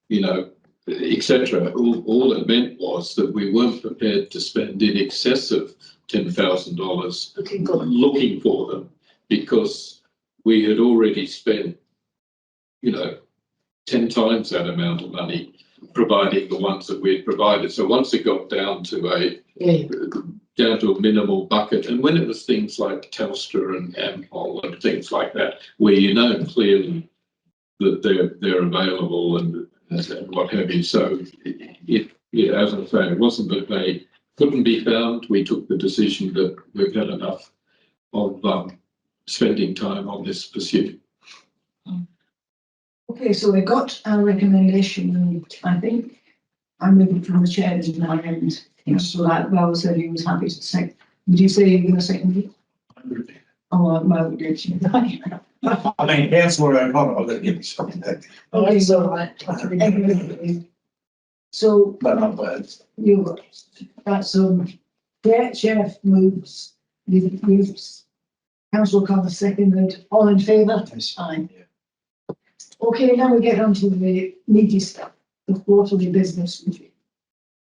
you know, etc. All it meant was that we weren't prepared to spend in excess of $10,000 looking for them, because we had already spent, you know, 10 times that amount of money providing the ones that we had provided. So once it got down to a minimal bucket, and when it was things like Telstra and Ampol and things like that, where you know clearly that they're available and what have you. So as I say, it wasn't that they couldn't be found. We took the decision that we've had enough of spending time on this pursuit. Okay, so we got our recommendation, and I think I'm moving from the chair to my end. So like Val said, he was happy to second. Did you say you're going to second it? Oh, well, did you? I mean, councillor O'Connor, I've got to give you something back. Oh, it's all right. So But not bad. you, right, so Chair moves, councillor O'Connor seconded, all in favour? Yes. Aye. Okay, now we get on to the meaty stuff, the quarterly business review.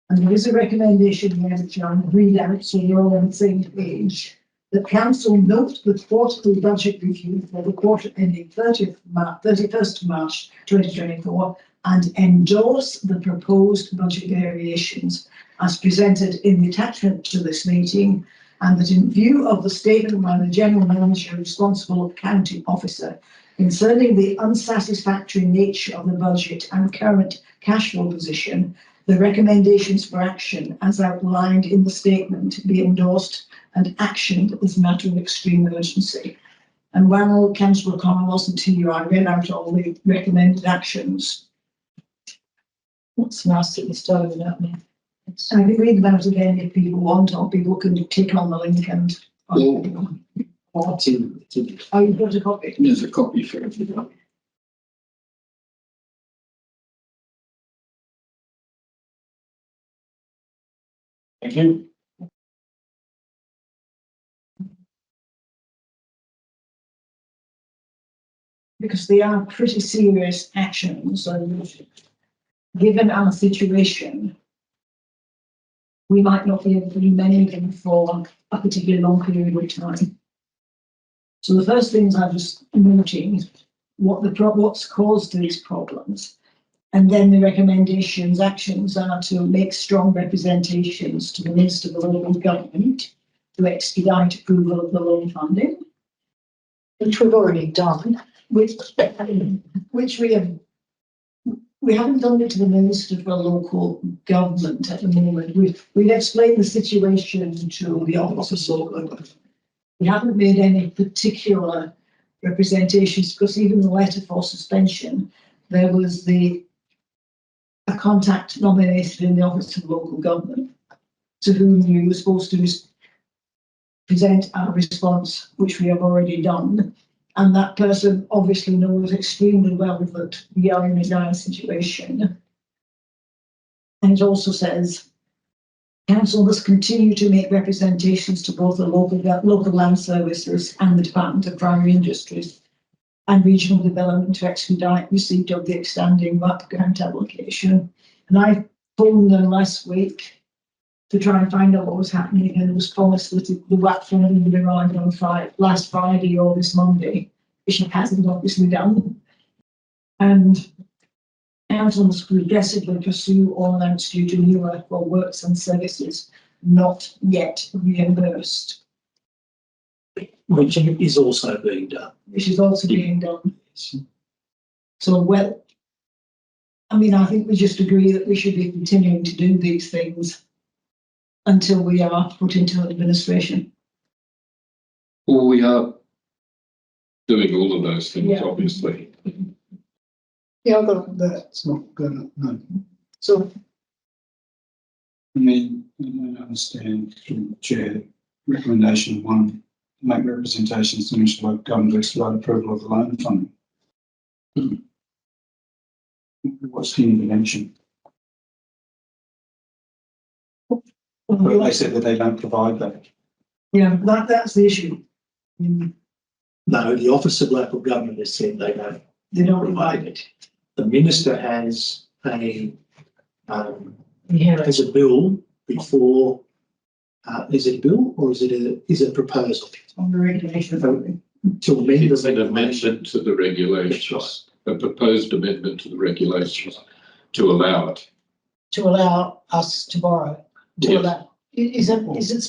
And there is a recommendation here which I'll read out so you're all on the same page. The council note the quarterly budget review for the quarter ending 31st of March 2024 and endorse the proposed budget variations as presented in the attachment to this meeting, and that in view of the statement by the General Manager responsible accounting officer concerning the unsatisfactory nature of the budget and current cash flow position, the recommendations for action as outlined in the statement be endorsed and actioned as a matter of extreme urgency. And while Councillor O'Connor wasn't here, I read out all the recommended actions. It's nice that you started without me. And I can read them out again if people want, or people can click on the link and. It's in, Oh, you've got a copy? There's a copy for everyone. Thank you. Because they are pretty serious actions, and given our situation, we might not be able to do many of them for a particularly long period of time. So the first things I'm just noting what's caused these problems, and then the recommendations, actions are to make strong representations to the Minister for Local Government to expedite approval of the loan funding, Which we've already done. which we haven't done it to the Minister for Local Government at the moment. We've explained the situation to the Office of Local Government. We haven't made any particular representations, because even the letter for suspension, there was a contact nominated in the Office of Local Government to whom you were supposed to present our response, which we have already done. And that person obviously knows extremely well that we are in a dire situation. And it also says, Council must continue to make representations to both the local land services and the Department of Primary Industries and Regional Development to expedite receipt of the outstanding MAP grant application. And I phoned them last week to try and find out what was happening, and it was promised that the WAP funding would arrive on last Friday or this Monday, which it hasn't obviously done. And Council must progressively pursue all amounts due to newer for works and services not yet reimbursed, which is also being done. which is also being done. So, well, I mean, I think we just agree that we should be continuing to do these things until we are put into administration. Well, we are doing all of those things, Yeah. obviously. Yeah, I've got That's not gonna, no. so I mean, I don't understand through the chair, recommendation one, make representations to the Minister of Local Government to expedite approval of the loan funding. What's the intervention? But they said that they don't provide that. Yeah, that's the issue. No, the Office of Local Government has said they don't They don't provide provide it. The minister has Yeah. has a bill before, is it a bill or is it a proposal on the regulation. to amend It's the an regulation? amendment to the regulations, a proposed amendment to the regulations to allow it. To allow us to borrow, to Yes. allow, is it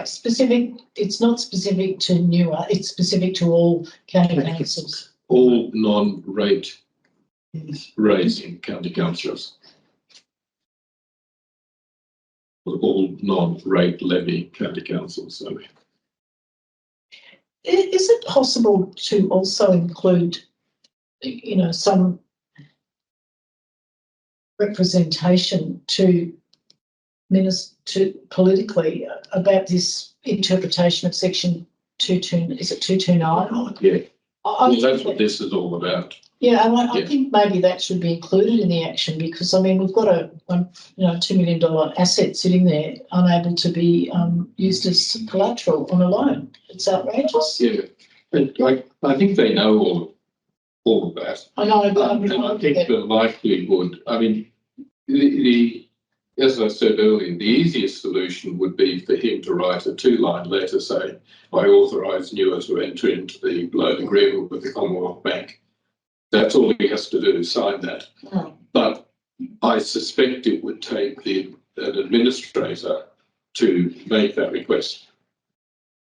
specific, it's not specific to newer, it's specific to all county councils. All non-rate raising county councils. All non-rate levy county councils, sorry. Is it possible to also include, you know, some representation to minister politically about this interpretation of section 229? Yeah, I well, that's think what this is all about. yeah, and I Yeah. think maybe that should be included in the action because I mean we've got a $2 million asset sitting there unable to be used as collateral on a loan. It's outrageous. Yeah, and I think they know all of that. I know, but And I think the likelihood, I mean, as I said earlier, the easiest solution would be for him to write a 2-line letter saying, I authorise Newer to enter into the loan agreement with the Commonwealth Bank. That's all he has to do, sign that. Mm. But I suspect it would take an administrator to make that request.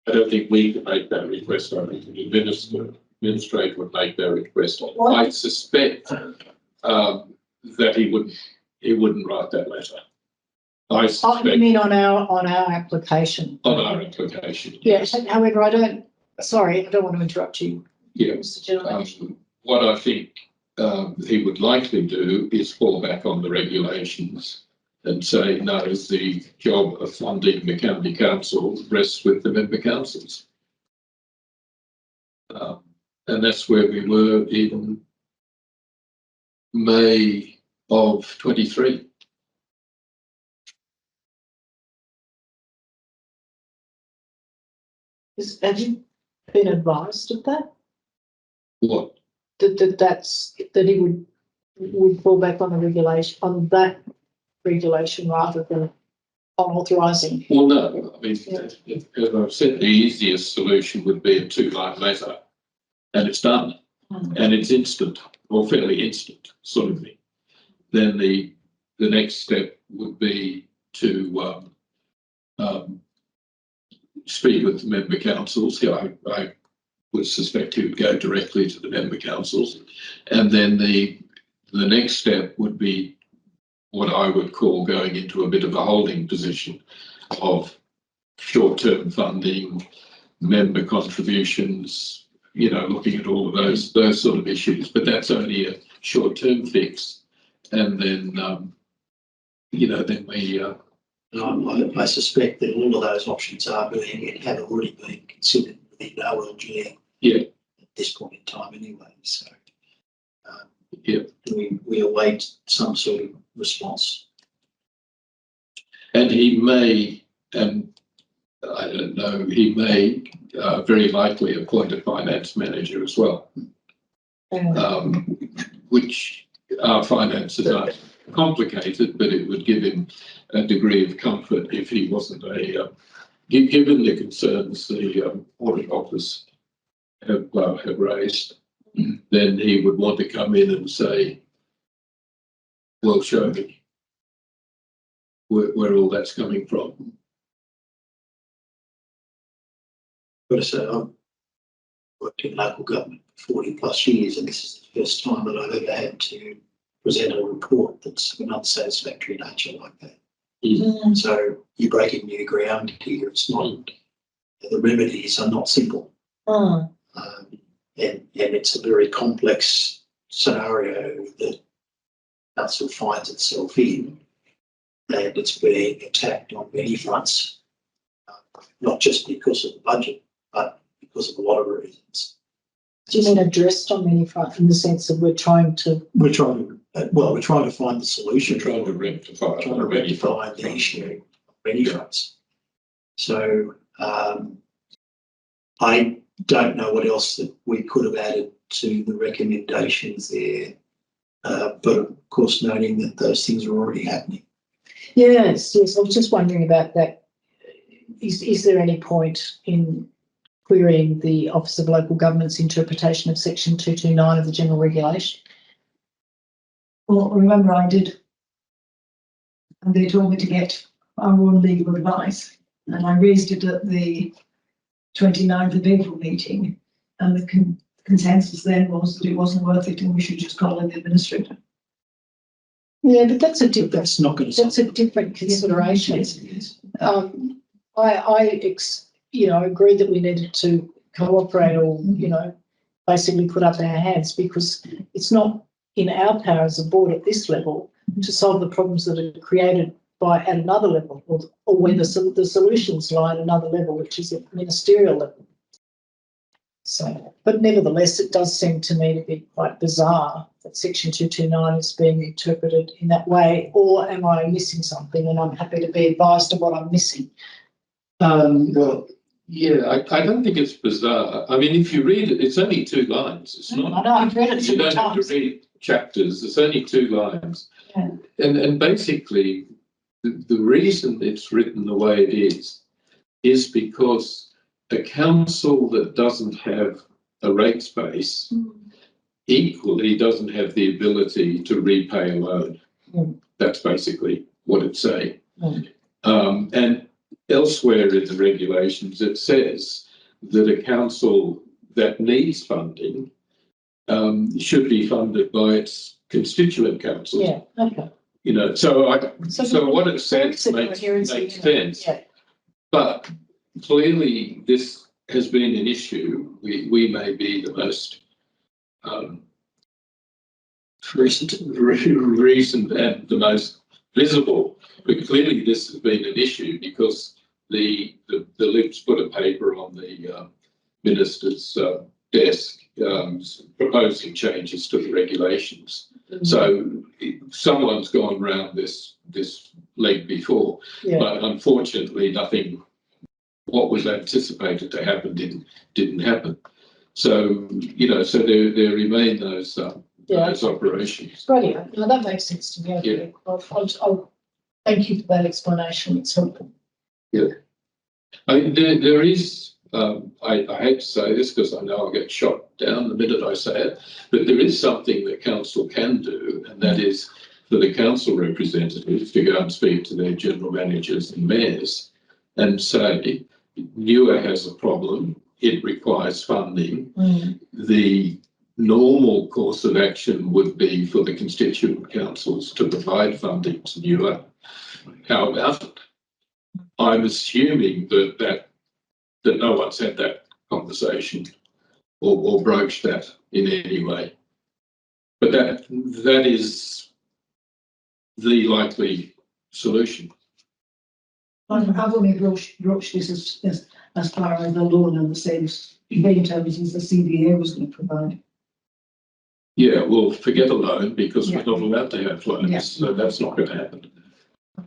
I don't think we can make that request. I think the administrator would make that request. I suspect that he wouldn't write that letter. I Oh, suspect you mean on our application? on our application. Yes. However, I don't want to interrupt you, Yeah. Mr. Gentleman. What I think he would likely do is fall back on the regulations and say, no, the job of funding the county council rests with the member councils. And that's where we were in May of 23. Have you been advised of that? What? That he would fall back on the regulation, on that regulation rather than on authorising. Well, no, I mean, Yeah. as I've said, the easiest solution would be a 2-line letter and it's done. And it's instant or fairly instant sort of thing. Then the next step would be to speak with the member councils. Yeah, I would suspect he would go directly to the member councils. And then the next step would be what I would call going into a bit of a holding position of short-term funding, member contributions, you know, looking at all of those sort of issues. But that's only a short-term fix. And then, you know, then we... I suspect that all of those options have already been considered within OLG Yeah. at this point in time anyway, so Yeah. we await some sort of response. And he may, and I don't know, he may very likely appoint a finance manager as well, which our finances are complicated, but it would give him a degree of comfort if he wasn't given the concerns the audit office have raised, then he would want to come in and say, well, show me where all that's coming from. But so I've worked in local government for 40+ years, and this is the first time that I've ever had to present a report that's of an unsatisfactory nature like that. So you're breaking new ground here. It's not, the remedies are not simple. And it's a very complex scenario that council finds itself in, and it's being attacked on many fronts, not just because of the budget, but because of a lot of reasons. Do you mean addressed on many fronts in the sense that we're trying to? We're trying to find the solution. Trying to rectify Trying to rectify the issue. anyways. So, I don't know what else that we could have added to the recommendations there. But of course, noting that those things are already happening. Yes, yes, I was just wondering about that. Is there any point in querying the Office of Local Government's interpretation of section 229 of the general regulation? Well, remember I did. And they told me to get our own legal advice. And I raised it at the 29th of April meeting. And the consensus then was that it wasn't worth it and we should just call in the administrator. Yeah, but that's a different, That's not going to. that's a different consideration. Yes. You know, agreed that we needed to cooperate or, you know, basically put up our hands, because it's not in our power as a board at this level to solve the problems that are created by at another level, or where the solutions lie at another level, which is at ministerial level. So, but nevertheless, it does seem to me to be quite bizarre that section 229 is being interpreted in that way, or am I missing something? And I'm happy to be advised of what I'm missing. Well, Yeah, I don't think it's bizarre. I mean, if you read it, it's only 2 lines. It's I not. know, I've read it You several don't have times. to read chapters. It's only 2 lines. Yeah. And basically, the reason it's written the way it is because a council that doesn't have a rates base equally doesn't have the ability to repay a loan. That's basically what it's saying. And elsewhere in the regulations, it says that a council that needs funding should be funded by its constituent councils. Yeah, okay. You know, so what it says there is a makes coherency in it. sense. Yeah. But clearly, this has been an issue. We may be the most recent and the most visible, but clearly this has been an issue because the Libs put a paper on the minister's desk proposing changes to the regulations. So someone's gone round this leg before, Yeah. but unfortunately nothing what was anticipated to happen didn't happen. So, you know, so there remain those operations. Brilliant. No, that makes sense to me. Okay. I'll thank you for that explanation. It's helpful. I mean, there is, I hate to say this because I know I'll get shot down the minute I say it, but there is something that council can do, and that is for the council representatives to go and speak to their general managers and mayors and say, Newer has a problem, it requires funding. The normal course of action would be for the constituent councils to provide funding to Newer. How about it? I'm assuming that no one's had that conversation or broached that in any way. But that is the likely solution. I've only broached this as far as the loan and the sales in terms as the CBA was going to provide. Yeah, well, forget a loan because Yeah. we're not allowed to have loans, Yeah. so that's not going to happen.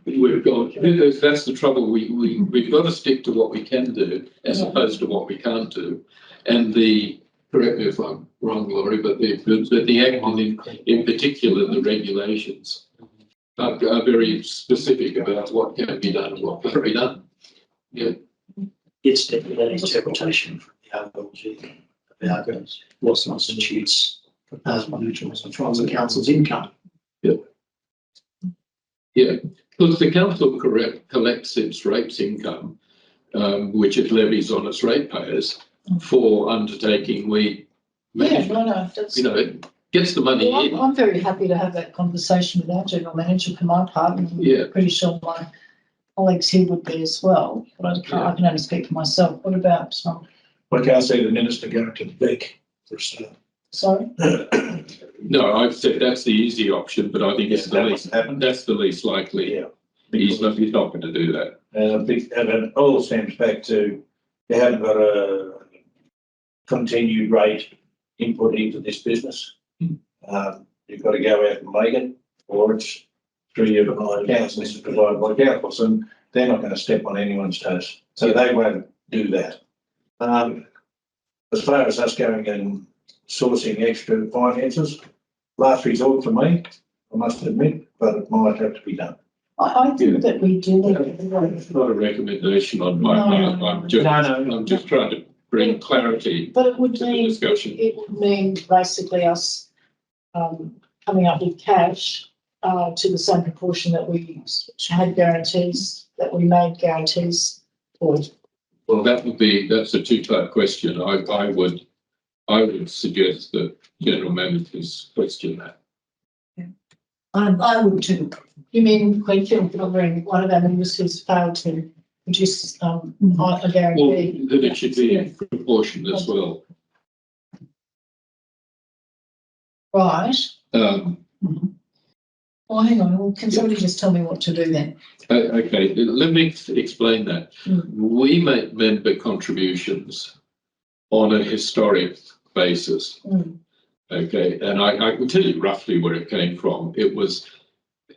That's the trouble. We've got to stick to what we can do as opposed to what we can't do. And correct me if I'm wrong, Laurie, but the Act in particular, the regulations are very specific about what can be done and what can't be done. Yeah. it's definitely an interpretation from the RLG about what constitutes from the council's income. Yeah, because the council collects its rates income, which it levies on its ratepayers for undertaking weed management. Yeah, no, that's. You know, it gets the money Well, in. I'm very happy to have that conversation with our general manager for my part, and Yeah. I'm pretty sure my colleagues here would be as well. But I can only speak for myself. What about? I can't see the minister going to the beak for a start. Sorry. No, I've said that's the easy option, but I think it's the That least. must happen. That's the least likely. Yeah. He's not going to do that. And it all stems back to you haven't got a continued rate input into this business. You've got to go out and make it, or it's through your councils provided by councils. And they're not going to step on anyone's toes, so they won't do that. As far as us going and sourcing extra finances, last resort for me, I must admit, but it might have to be done. I think that we do need. It's not a recommendation on my No, part. no. I'm just trying to bring clarity But it would to the mean, discussion. it would mean basically us, coming up with cash, to the same proportion that we had guarantees, that we made guarantees for. Well, that's a two-part question. I would suggest that general managers question that. I would too. You mean Queenfield covering one of our members who's failed to produce, a Well, guarantee? that it should be in proportion as well. Right. Oh, hang on, can somebody just tell me what to do then? Okay, let me explain that. Mm. We make member contributions on a historic basis. Mm. Okay, and I can tell you roughly where it came from. It was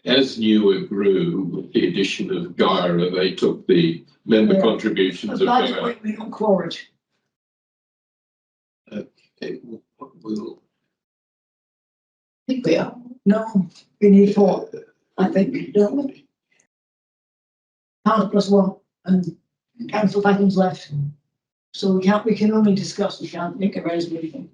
as Newer grew with the addition of Gyra, they took the member Yeah. contributions But of by the Gyra. way, we don't quote. It will- I think we are. No, we need four, I think, don't we? Council plus one, and council items left. So we can only discuss, we can't make a resolution.